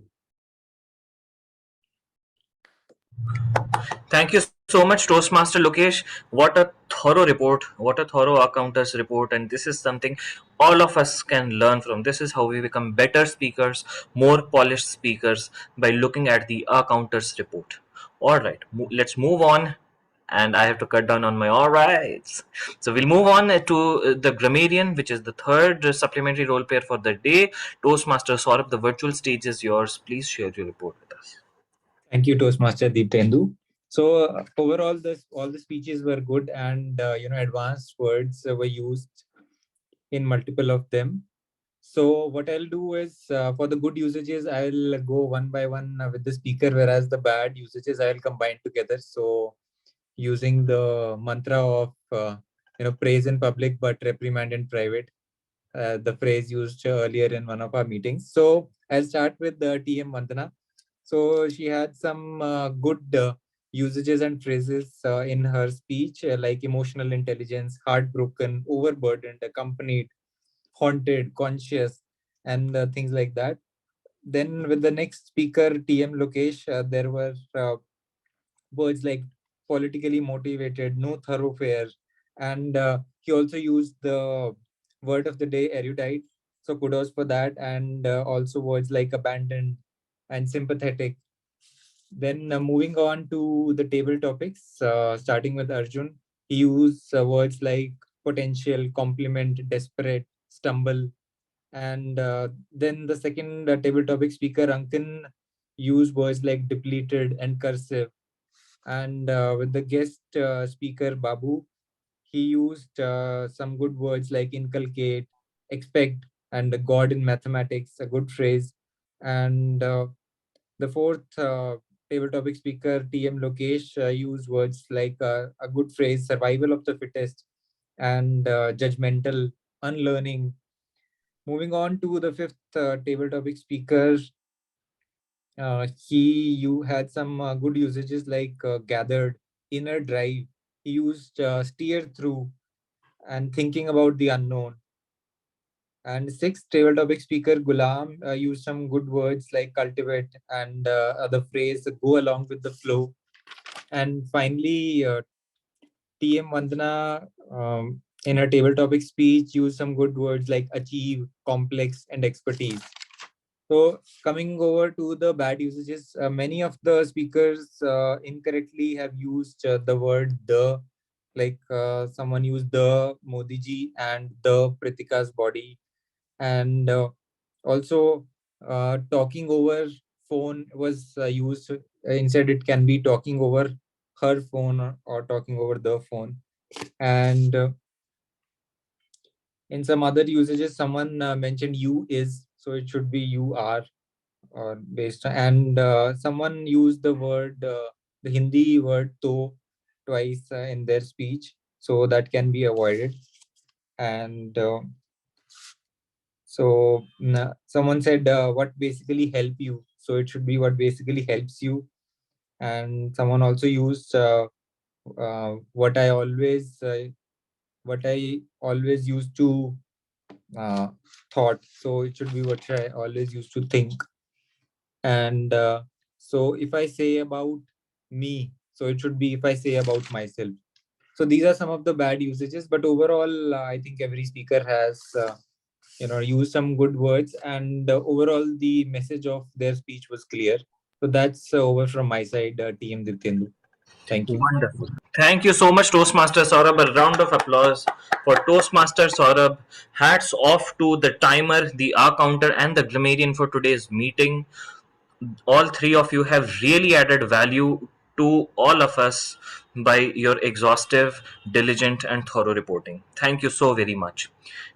Thank you so much, Toastmaster Lokesh. What a thorough report, what a thorough accounters report. And this is something all of us can learn from. This is how we become better speakers, more polished speakers by looking at the accounters report. All right, let's move on. And I have to cut down on my all rights. So we'll move on to the grammarian, which is the third supplementary role pair for the day. Toastmaster Saurabh, the virtual stage is yours. Please share your report with us. Thank you, Toastmaster Diptendu. So overall, all the speeches were good, and advanced words were used in multiple of them. So what I'll do is, for the good usages, I'll go one by one with the speaker, whereas the bad usages I'll combine together. So using the mantra of praise in public but reprimand in private, the phrase used earlier in one of our meetings. So I'll start with the TM Vandana. So she had some good usages and phrases in her speech, like emotional intelligence, heartbroken, overburdened, accompanied, haunted, conscious, and things like that. Then with the next speaker, TM Lokesh, there were words like politically motivated, no thoroughfare, and he also used the word of the day, erudite. So kudos for that, and also words like abandoned and sympathetic. Then moving on to the table topics, starting with Arjun, he used words like potential, compliment, desperate, stumble. And then the second table topic speaker, Ankan, used words like depleted and cursive. And with the guest speaker, Babu, he used some good words like inculcate, expect, and God in mathematics, a good phrase. And the fourth table topic speaker, TM Lokesh, used words like a good phrase, survival of the fittest, and judgmental, unlearning. Moving on to the fifth table topic speaker, you had some good usages like gathered, inner drive. He used steer through and thinking about the unknown. And sixth table topic speaker, Gulam, used some good words like cultivate and the phrase go along with the flow. And finally, TM Vandana, in her table topic speech, used some good words like achieve, complex, and expertise. So coming over to the bad usages, many of the speakers incorrectly have used the word the, like someone used the Modi ji and the Pritika's body. And also talking over phone was used. Instead, it can be talking over her phone or talking over the phone. And in some other usages, someone mentioned you is, so it should be you are, or based on, and someone used the word, the Hindi word to twice in their speech, so that can be avoided. And so someone said what basically help you, so it should be what basically helps you. And someone also used what I always used to thought, so it should be what I always used to think. And so if I say about me, so it should be if I say about myself. So these are some of the bad usages, but overall I think every speaker has used some good words, and overall the message of their speech was clear. So that's over from my side, TM Diptendu. Thank you. Wonderful. Thank you so much, Toastmaster Saurabh. A round of applause for Toastmaster Saurabh. Hats off to the timer, the R counter, and the grammarian for today's meeting. All three of you have really added value to all of us by your exhaustive, diligent, and thorough reporting. Thank you so very much.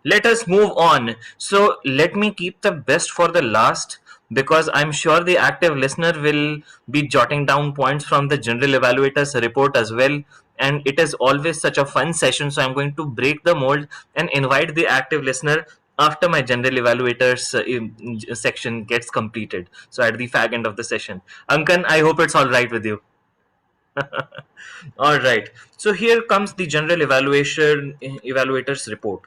Let us move on. So let me keep the best for the last, because I'm sure the active listener will be jotting down points from the general evaluator's report as well. and it is always such a fun session. So I'm going to break the mold and invite the active listener after my general evaluators section gets completed. So at the fag end of the session. Ankan, I hope it's all right with you. All right. So here comes the general evaluators report.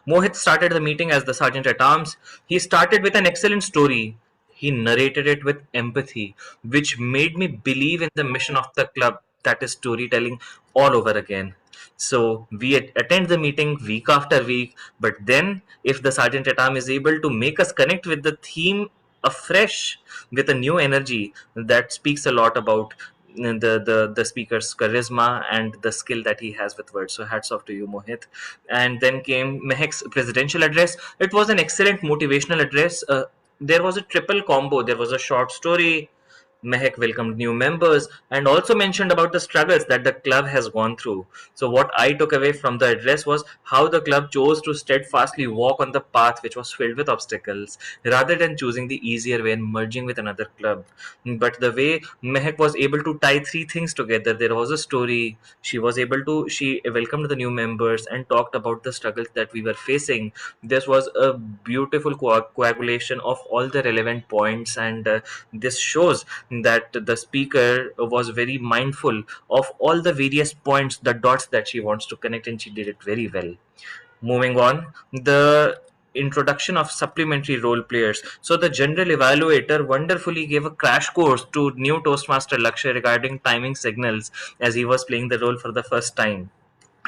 Mohit started the meeting as the sergeant at arms. He started with an excellent story. He narrated it with empathy, which made me believe in the mission of the club, that is storytelling all over again. So we attend the meeting week after week, but then if the sergeant at arms is able to make us connect with the theme afresh with a new energy, that speaks a lot about the speaker's charisma and the skill that he has with words. So hats off to you, Mohit. And then came Mehek's presidential address. It was an excellent motivational address. There was a triple combo. There was a short story. Mehek welcomed new members and also mentioned about the struggles that the club has gone through. So what I took away from the address was how the club chose to steadfastly walk on the path which was filled with obstacles rather than choosing the easier way and merging with another club. But the way Mehek was able to tie three things together, there was a story, she welcomed the new members and talked about the struggles that we were facing. This was a beautiful coagulation of all the relevant points, and this shows that the speaker was very mindful of all the various points, the dots that she wants to connect, and she did it very well. Moving on, the introduction of supplementary role players. So the general evaluator wonderfully gave a crash course to new Toastmaster Lakshay regarding timing signals as he was playing the role for the first time.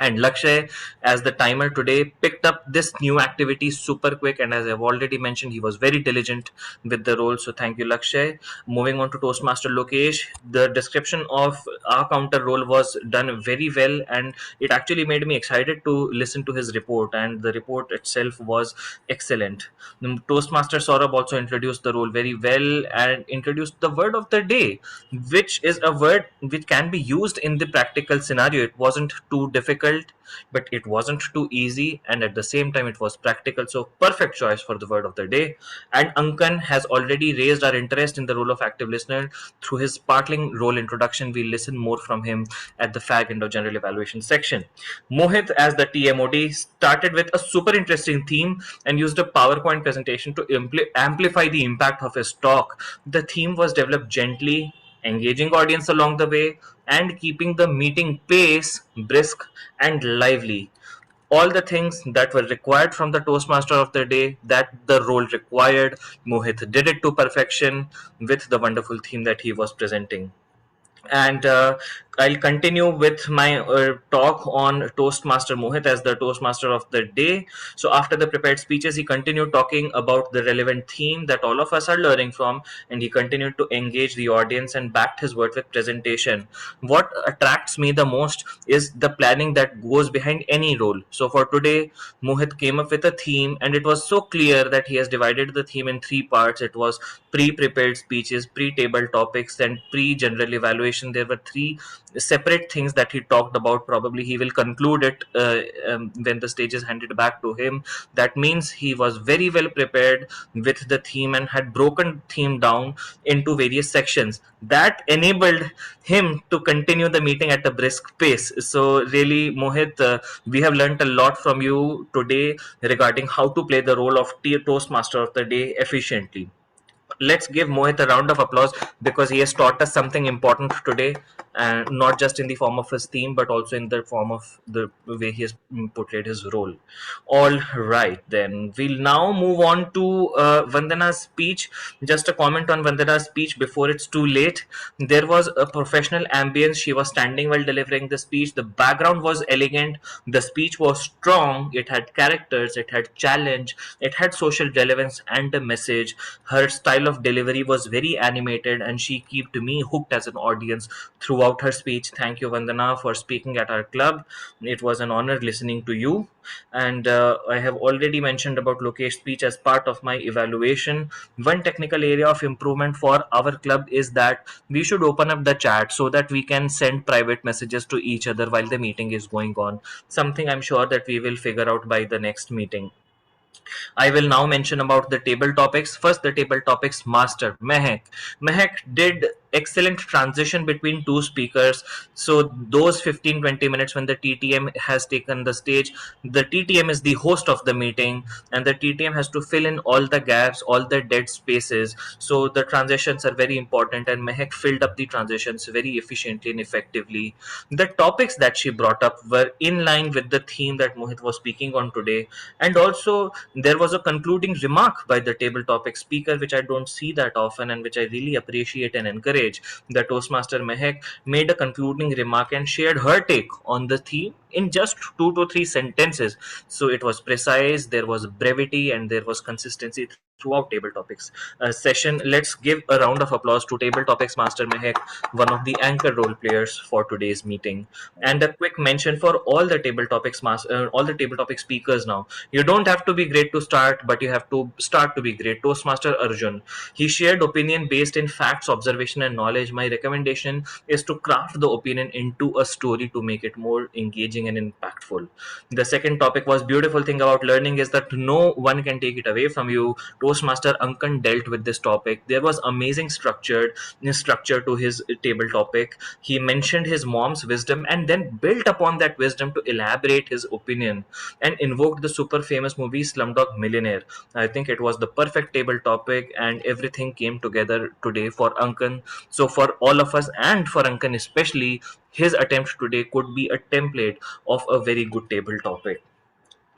And Lakshay, as the timer today, picked up this new activity super quick, and as I've already mentioned, he was very diligent with the role. So thank you, Lakshay. Moving on to Toastmaster Lokesh, the description of our counter role was done very well, and it actually made me excited to listen to his report, and the report itself was excellent. Toastmaster Saurabh also introduced the role very well and introduced the word of the day, which is a word which can be used in the practical scenario. It wasn't too difficult, but it wasn't too easy, and at the same time it was practical. So perfect choice for the word of the day. And Ankan has already raised our interest in the role of active listener through his sparkling role introduction. We'll listen more from him at the fag end of general evaluation section. Mohit, as the TMOD, started with a super interesting theme and used a PowerPoint presentation to amplify the impact of his talk. The theme was developed gently, engaging audience along the way, and keeping the meeting pace brisk and lively. All the things that were required from the Toastmaster of the day, that the role required, Mohit did it to perfection with the wonderful theme that he was presenting. And I'll continue with my talk on Toastmaster Mohit as the Toastmaster of the day. So after the prepared speeches, he continued talking about the relevant theme that all of us are learning from, and he continued to engage the audience and backed his word with presentation. What attracts me the most is the planning that goes behind any role. So for today, Mohit came up with a theme, and it was so clear that he has divided the theme in three parts. It was pre-prepared speeches, pre-table topics, and pre-general evaluation. There were three separate things that he talked about. Probably he will conclude it when the stage is handed back to him. That means he was very well prepared with the theme and had broken theme down into various sections. That enabled him to continue the meeting at a brisk pace. So really, Mohit, we have learned a lot from you today regarding how to play the role of Toastmaster of the day efficiently. Let's give Mohit a round of applause because he has taught us something important today, and not just in the form of his theme, but also in the form of the way he has portrayed his role. All right, then we'll now move on to Vandana's speech. Just a comment on Vandana's speech before it's too late. There was a professional ambience. She was standing while delivering the speech. The background was elegant. The speech was strong. It had characters. It had challenge. It had social relevance and a message. Her style of delivery was very animated, and she kept me hooked as an audience throughout her speech. Thank you, Vandana, for speaking at our club. It was an honor listening to you. And I have already mentioned about Lokesh's speech as part of my evaluation. One technical area of improvement for our club is that we should open up the chat so that we can send private messages to each other while the meeting is going on. Something I'm sure that we will figure out by the next meeting. I will now mention about the table topics. First, the table topics master, Mehek. Mehek did excellent transition between two speakers. So those 15-20 minutes when the TTM has taken the stage, the TTM is the host of the meeting, and the TTM has to fill in all the gaps, all the dead spaces. So the transitions are very important, and Mehak filled up the transitions very efficiently and effectively. The topics that she brought up were in line with the theme that Mohit was speaking on today, and also there was a concluding remark by the table topic speaker, which I don't see that often and which I really appreciate and encourage. The Toastmaster Mehak made a concluding remark and shared her take on the theme in just 2 to 3 sentences. So it was precise, there was brevity, and there was consistency throughout table topics session. Let's give a round of applause to table topics master Mehak, one of the anchor role players for today's meeting. And a quick mention for all the table topics all the table topic speakers. Now, you don't have to be great to start, but you have to start to be great. Toastmaster Arjun, he shared opinion based in facts, observation, and knowledge. My recommendation is to craft the opinion into a story to make it more engaging and impactful. The second topic was beautiful thing about learning is that no one can take it away from you. Toastmaster Ankan dealt with this topic. There was amazing structure to his table topic. He mentioned his mom's wisdom and then built upon that wisdom to elaborate his opinion and invoked the super famous movie Slumdog Millionaire. I think it was the perfect table topic, and everything came together today for Ankan. So for all of us and for Ankan especially, his attempt today could be a template of a very good table topic.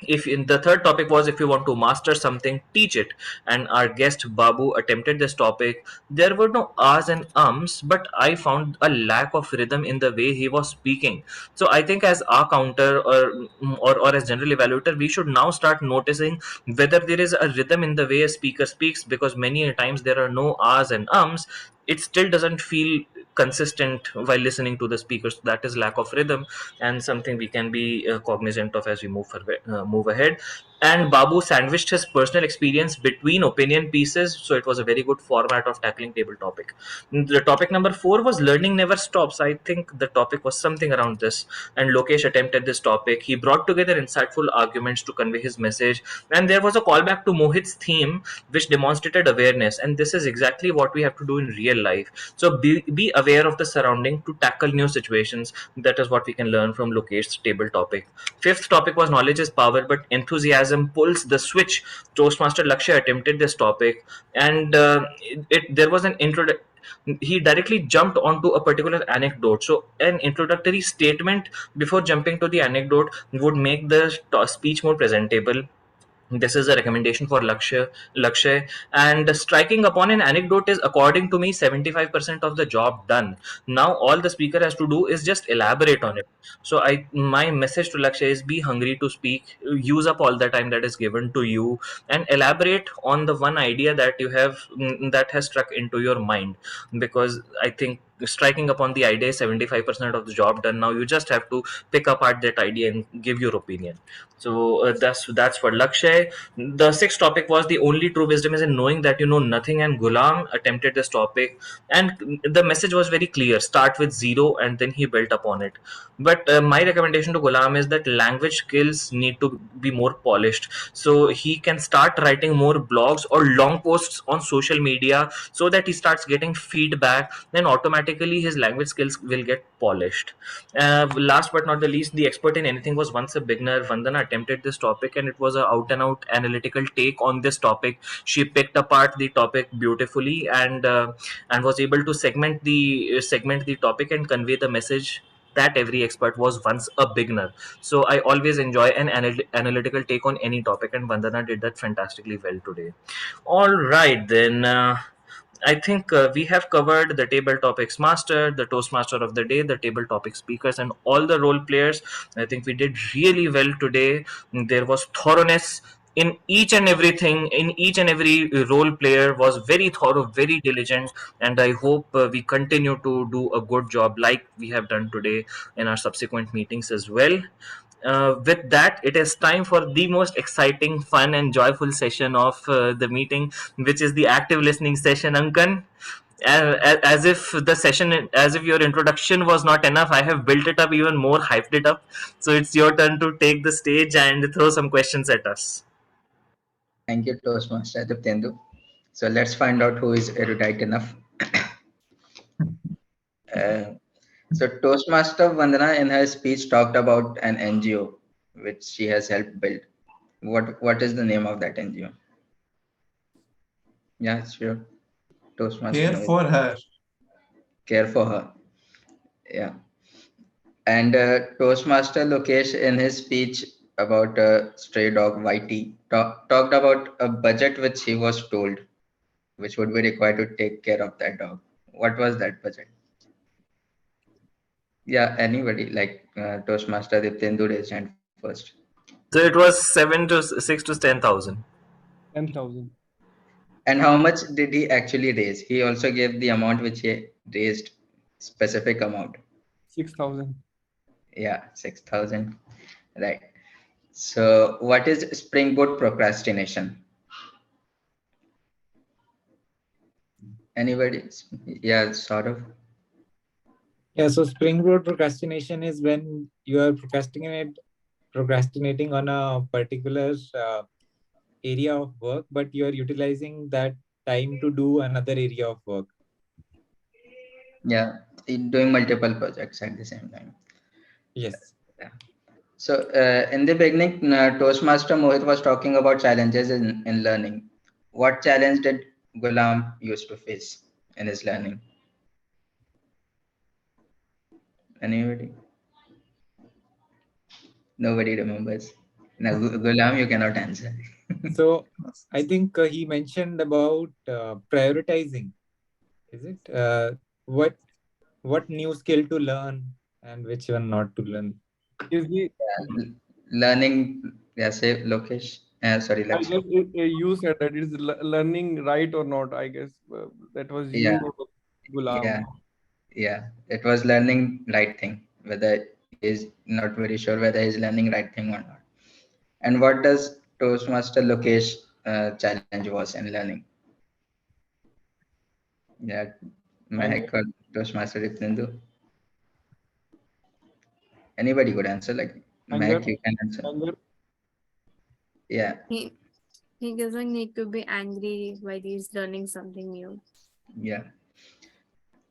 If in the third topic was if you want to master something, teach it, and our guest Babu attempted this topic. There were no ahs and ums, but I found a lack of rhythm in the way he was speaking. So I think as our counter or as general evaluator, we should now start noticing whether there is a rhythm in the way a speaker speaks, because many a times there are no ahs and ums. It still doesn't feel consistent while listening to the speakers. That is lack of rhythm, and something we can be cognizant of as we move ahead. And Babu sandwiched his personal experience between opinion pieces, so it was a very good format of tackling table topic. The topic number 4 was learning never stops. I think the topic was something around this, and Lokesh attempted this topic. He brought together insightful arguments to convey his message, and there was a callback to Mohit's theme, which demonstrated awareness, and this is exactly what we have to do in real life. So be aware of the surrounding to tackle new situations. That is what we can learn from Lokesh's table topic. Fifth topic was knowledge is power, but enthusiasm pulls the switch. Toastmaster Lakshya attempted this topic, and there was an he directly jumped onto a particular anecdote. So an introductory statement before jumping to the anecdote would make the speech more presentable. This is a recommendation for Lakshay. And striking upon an anecdote is, according to me, 75% of the job done. Now all the speaker has to do is just elaborate on it. So my message to Lakshay is be hungry to speak, use up all the time that is given to you, and elaborate on the one idea that you have that has struck into your mind. Because I think striking upon the idea is 75% of the job done. Now you just have to pick apart that idea and give your opinion. So that's for Lakshay. The sixth topic was the only true wisdom is in knowing that you know nothing, and Ghulam attempted this topic, and the message was very clear: start with zero and then he built upon it. But my recommendation to Ghulam is that language skills need to be more polished, so he can start writing more blogs or long posts on social media, so that he starts getting feedback. Then automatically his language skills will get polished. Last but not the least, the expert in anything was once a beginner. Vandana attempted this topic, and it was a out and out analytical take on this topic. She picked apart the topic beautifully and was able to segment the topic and convey the message that every expert was once a beginner. So I always enjoy an analytical take on any topic, and Vandana did that fantastically well today. All right, then. I think we have covered the table topics master, the Toastmaster of the day, the table topic speakers, and all the role players. I think we did really well today. There was thoroughness in each and everything. In each and every role player was very thorough, very diligent, and I hope we continue to do a good job like we have done today in our subsequent meetings as well. With that, it is time for the most exciting, fun, and joyful session of the meeting, which is the active listening session. Ankan, as if your introduction was not enough, I have built it up even more, hyped it up. So it's your turn to take the stage and throw some questions at us. Thank you, Toastmaster Diptendu. So let's find out who is erudite enough. So Toastmaster Vandana in her speech talked about an NGO which she has helped build. What is the name of that NGO? Yeah, sure. Toastmaster Care Mohit. for her. Care for her. Yeah. And Toastmaster Lokesh in his speech about stray dog Whitey talked about a budget which he was told which would be required to take care of that dog. What was that budget? Yeah, anybody like Toastmaster Diptendu raised hand first. So it was 6 to 10,000. 10,000. And how much did he actually raise? He also gave the amount which he raised, specific amount. 6,000. Yeah, 6,000. Right. So what is springboard procrastination? Anybody? Yeah, sort of. Yeah, so springboard procrastination is when you are procrastinating on a particular area of work, but you are utilizing that time to do another area of work. Yeah, doing multiple projects at the same time. Yes. Yeah. So in the beginning, Toastmaster Mohit was talking about challenges in learning. What challenge did Gulam used to face in his learning? Anybody? Nobody remembers. Now, Gulam, you cannot answer. So I think he mentioned about prioritizing. Is it what new skill to learn and which one not to learn? Is the Learning, yeah, say Lokesh. Sorry, I Lakshya. guess you said that it's learning right or not. I guess that was Yeah. you, Gulam. Yeah, yeah. It was learning right thing, whether he's not very sure whether he's learning right thing or not. And what does Toastmaster Lokesh challenge was in learning? Yeah, Mehak or Toastmaster Diptendu? Anybody could answer, like Anger. Mehak, you can answer. Anger. Yeah, He doesn't need to be angry while he's learning something new. yeah.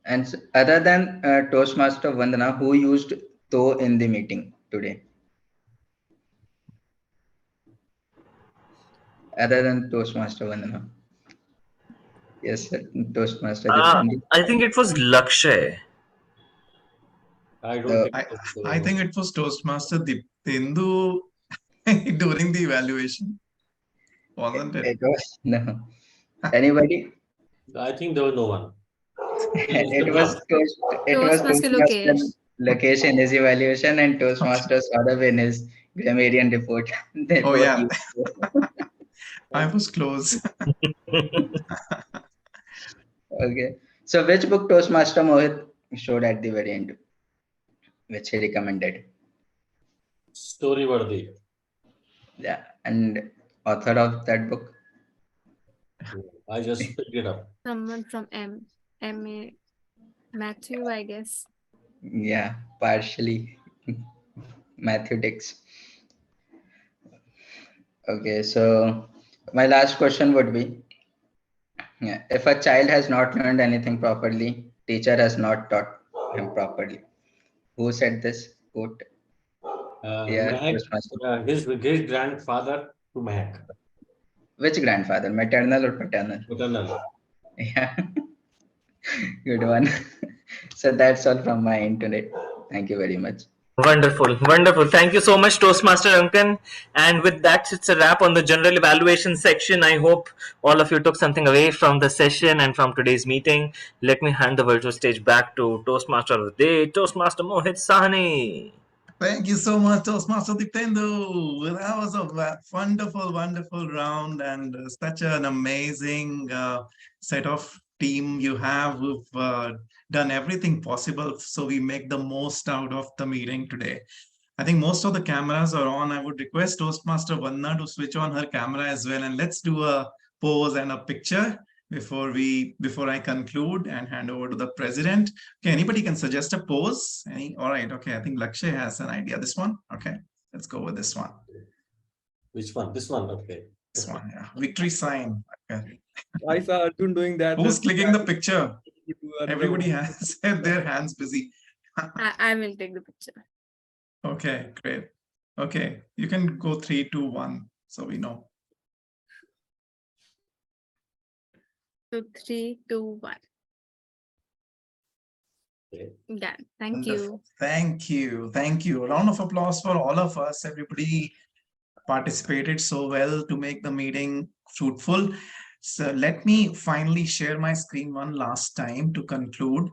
And other than Toastmaster Vandana, who used to in the meeting today? Other than Toastmaster Vandana. Yes, sir. Toastmaster Diptendu. I think it was Lakshay. I don't think I think it was Toastmaster Diptendu during the evaluation. Wasn't it? It was no. Anybody? I think there was no one. It was Toastmaster Lokesh. Lokesh in his evaluation and Toastmaster Saurabh in his grammarian report. They Oh both yeah, used I was close. Okay. So which book Toastmaster Mohit showed at the very end, which he recommended? Storyworthy. Yeah. And author of that book? I just picked it up. Someone from MA Matthew, I guess. Yeah, partially. Matthew Dix. Okay, so my last question would be, yeah, if a child has not learned anything properly, teacher has not taught him properly. Who said this quote? Yeah, Mehak, Toastmaster. his great grandfather to Mehak. Which grandfather, maternal or paternal? Paternal. Yeah, good one. So that's all from my end today. Thank you very much. Wonderful, wonderful. Thank you so much, Toastmaster Ankan. And with that, it's a wrap on the general evaluation section. I hope all of you took something away from the session and from today's meeting. Let me hand the virtual stage back to Toastmaster of the day, Toastmaster Mohit Sahni. Thank you so much, Toastmaster Diptendu. Well, that was a wonderful, wonderful round and such an amazing set of team you have who've done everything possible so we make the most out of the meeting today. I think most of the cameras are on. I would request Toastmaster Vandana to switch on her camera as well, and let's do a pose and a picture before I conclude and hand over to the president. Okay, anybody can suggest a pose? All right, okay, I think Lakshay has an idea. This one? Okay, let's go with this one. Which one? This one, okay. This one, yeah. Victory sign. Okay. I saw Arjun doing that. Who's clicking the picture? To Everybody has their hands busy. I will take the picture. Okay, great. Okay, you can go 3, 2, 1, so we know. So 3, 2, 1. Okay. Yeah, thank Wonderful. you. Thank you. Thank you. A round of applause for all of us. Everybody participated so well to make the meeting fruitful. So let me finally share my screen one last time to conclude.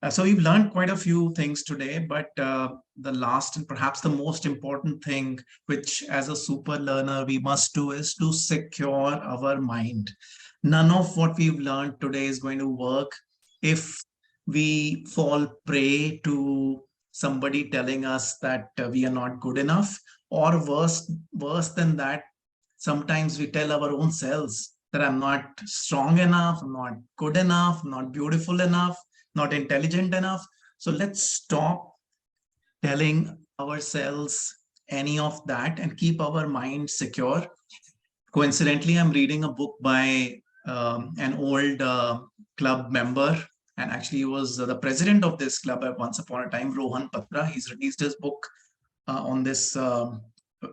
So we've learned quite a few things today, but the last and perhaps the most important thing, which as a super learner we must do, is to secure our mind. None of what we've learned today is going to work if we fall prey to somebody telling us that we are not good enough, or worse than that, sometimes we tell our own selves that I'm not strong enough, I'm not good enough, I'm not beautiful enough, not intelligent enough. So let's stop telling ourselves any of that and keep our mind secure. Coincidentally, I'm reading a book by an old club member, and actually he was the president of this club at once upon a time, Rohan Patra. He's released his book on this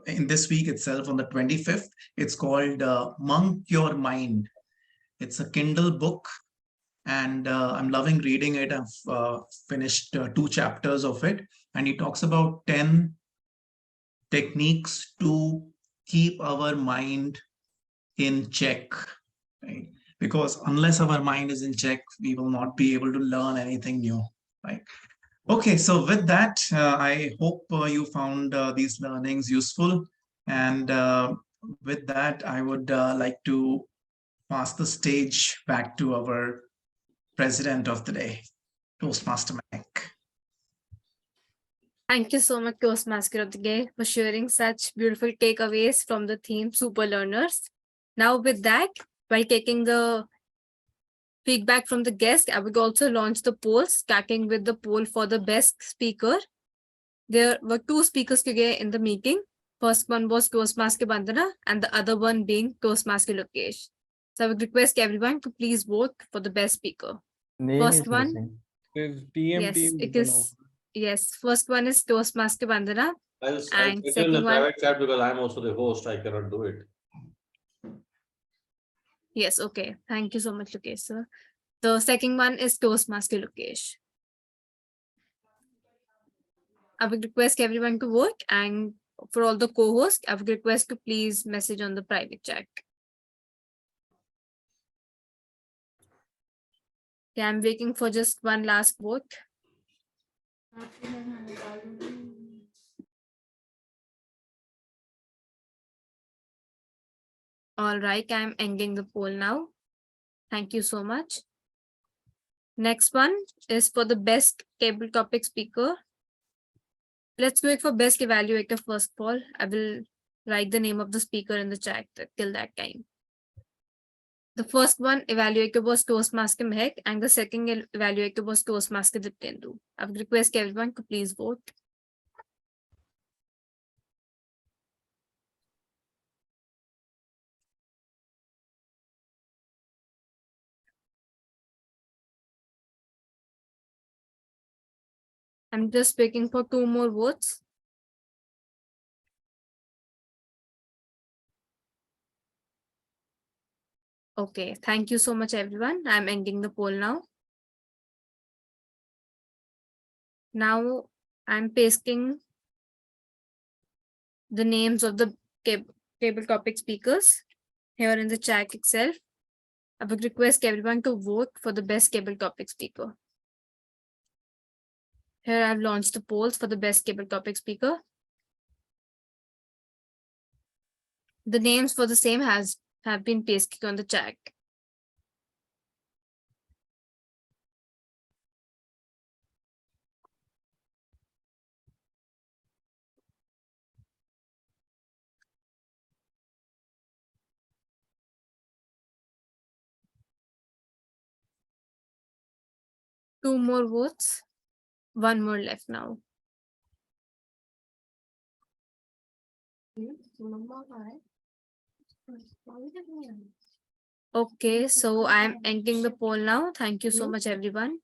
in this week itself on the 25th. It's called Monk Your Mind. It's a Kindle book, and I'm loving reading it. I've finished 2 chapters of it, and he talks about 10 techniques to keep our mind in check, right? Because unless our mind is in check, we will not be able to learn anything new, right? Okay, so with that, I hope you found these learnings useful. And with that, I would like to pass the stage back to our president of the day, Toastmaster Mike. Thank you so much, Toastmaster of the Day, for sharing such beautiful takeaways from the theme Super Learners. Now, with that, while taking the feedback from the guest, I would also launch the polls, starting with the poll for the best speaker. There were 2 speakers today in the meeting. First one was Toastmaster Vandana, and the other one being Toastmaster Lokesh. So I would request everyone to please vote for the best speaker. Name First is one, missing. Is TMT yes, it is. Yes, first one is Toastmaster Vandana. I'll And send you in the second one- private chat because I'm also the host. I cannot do it. Yes, okay. Thank you so much, Lokesh, sir. The second one is Toastmaster Lokesh. I would request everyone to vote, and for all the co-hosts, I would request to please message on the private chat. Okay, I'm waiting for just one last vote. All right, I'm ending the poll now. Thank you so much. Next one is for the best table topic speaker. Let's wait for best evaluator first of all. I will write the name of the speaker in the chat till that time. The first one evaluator was Toastmaster Mehak, and the second evaluator was Toastmaster Diptendu. I would request everyone to please vote. I'm just waiting for 2 more votes. Okay, thank you so much, everyone. I'm ending the poll now. Now I'm pasting the names of the table topic speakers here in the chat itself. I would request everyone to vote for the best table topic speaker. Here I've launched the polls for the best table topic speaker. The names for the same have been pasted on the chat. Two more votes. One more left now. Okay, so I'm ending the poll now. Thank you so much, everyone.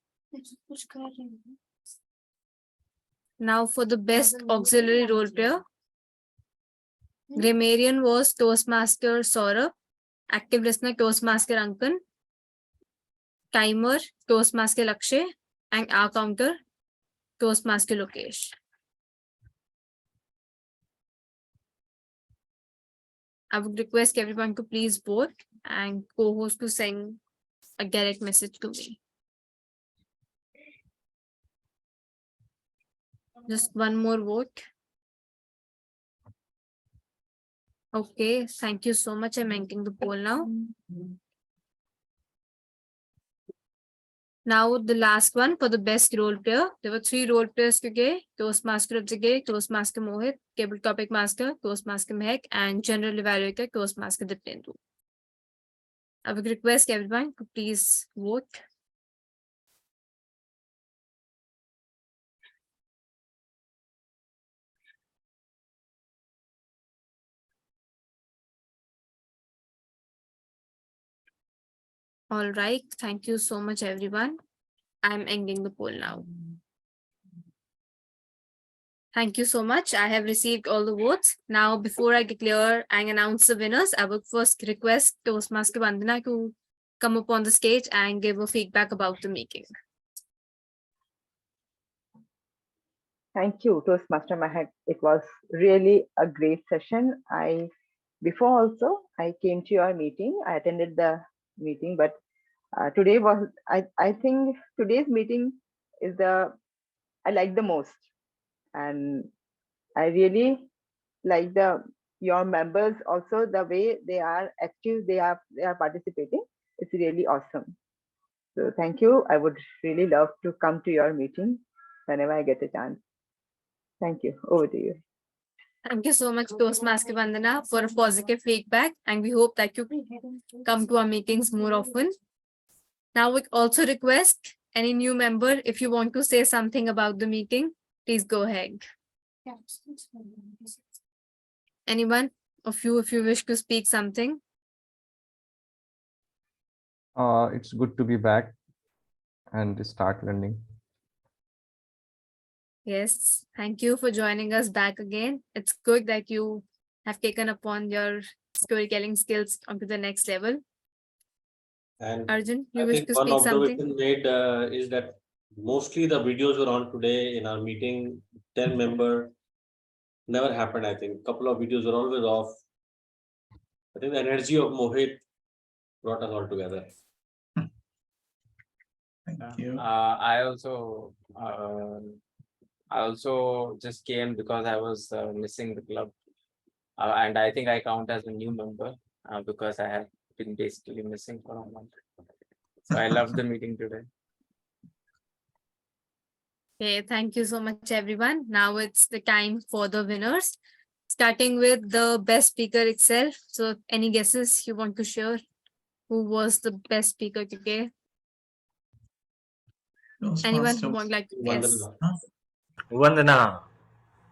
Now for the best auxiliary role player. Grammarian was Toastmaster Saurabh. Active listener Toastmaster Ankan. Timer Toastmaster Lakshay. And our counter Toastmaster Lokesh. I would request everyone to please vote and co-host to send a direct message to me. Just one more vote. Okay, thank you so much. I'm ending the poll now. Now the last one for the best role player. There were 3 role players today: Toastmaster of the Day, Toastmaster Mohit, Cable Topic Master, Toastmaster Mehak, and General Evaluator, Toastmaster Diptendu. I would request everyone to please vote. All right, thank you so much, everyone. I'm ending the poll now. Thank you so much. I have received all the votes. Now, before I declare and announce the winners, I would first request Toastmaster Vandana to come up on the stage and give a feedback about the meeting. Thank you, Toastmaster Mahak. It was really a great session. Before also, I came to your meeting. I attended the meeting, but today was, I think today's meeting is I like the most. And I really like your members also, the way they are active, they are participating. It's really awesome. So thank you. I would really love to come to your meeting whenever I get a chance. Thank you. Over to you. Thank you so much, Toastmaster Vandana, for a positive feedback, and we hope that you come to our meetings more often. Now, we also request any new member, if you want to say something about the meeting, please go ahead. Anyone of you, if you wish to speak something? It's good to be back and start learning. Yes, thank you for joining us back again. It's good that you have taken upon your storytelling skills onto the next level. And Arjun, you I wish think to one speak something? observation made is that mostly the videos were on today in our meeting. 10 member never happened. I think a couple of videos were always off. I think the energy of Mohit brought us all together. Thank you. I also just came because I was missing the club, and I think I count as a new member because I have been basically missing for a month. So I loved the meeting today. Okay, thank you so much, everyone. Now it's the time for the winners, starting with the best speaker itself. So any guesses you want to share? Who was the best speaker today? Anyone who would like to guess? Vandana.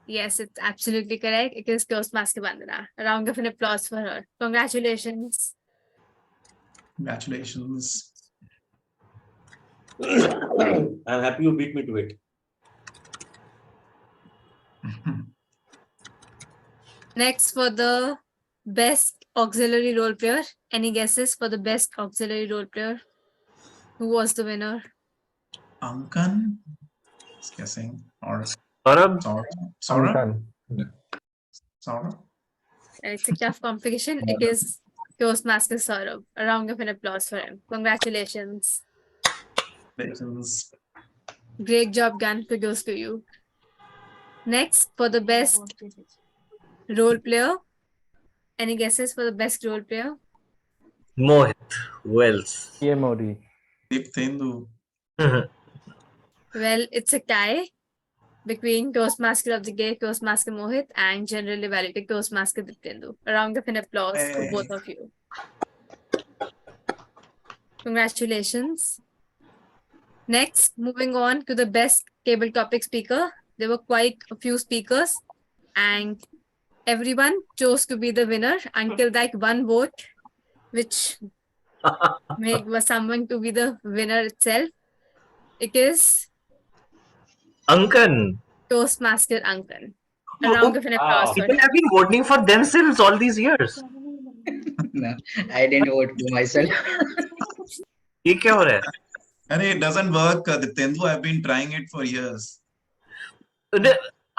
Yes, it's absolutely correct. It is Toastmaster Vandana. A round of an applause for her. Congratulations. Congratulations. I'm happy you beat me to it. Next, for the best auxiliary role player. Any guesses for the best auxiliary role player? Who was the winner? Ankan, just guessing, or Saurabh. Saurabh? Saurabh? It's a tough competition. It is Toastmaster Saurabh. A round of an applause for him. Congratulations. Congratulations. Great job, Gun. Kudos to you. Next, for the best role player. Any guesses for the best role player? Mohit. Who else? PMOD. Diptendu. Well, it's a tie between Toastmaster of the Day, Toastmaster Mohit, and General Evaluator Toastmaster Diptendu. A round of an applause for both of you. Congratulations. Next, moving on to the best table topic speaker. There were quite a few speakers, and everyone chose to be the winner until that one vote, which Meg was someone to be the winner itself. It is Ankan. Toastmaster Ankan. A round of an applause for People him. have been voting for themselves all these years. No, I didn't vote for myself. ये क्या हो रहा है? Arey, it doesn't work, Dityendu. I've been trying it for years.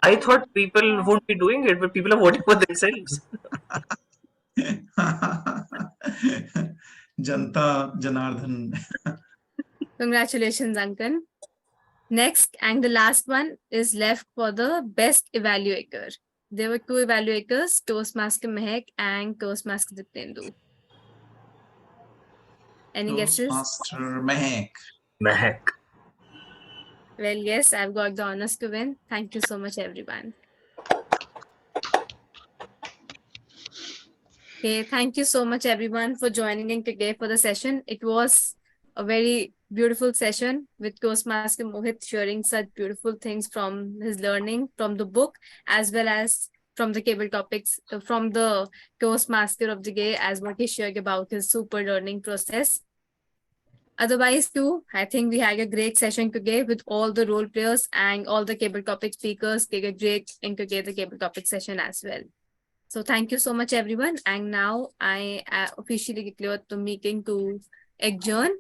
I thought people would be doing it, but people are voting for themselves. Janta Janardhan. Congratulations, Ankan. Next and the last one is left for the best evaluator. There were two evaluators, Toastmaster Mehak and Toastmaster Dityendu. Any guesses? Toastmaster Mehak. Mehak. Well, yes, I've got the honors to win. Thank you so much, everyone. Okay, thank you so much, everyone, for joining in today for the session. It was a very beautiful session with Toastmaster Mohit sharing such beautiful things from his learning from the book, as well as from the cable topics from the Toastmaster of the day, as what he shared about his super learning process. Otherwise, too, I think we had a great session today with all the role players and all the cable topic speakers. They get great into the cable topic session as well. So thank you so much, everyone. And now I officially declare the meeting to adjourn.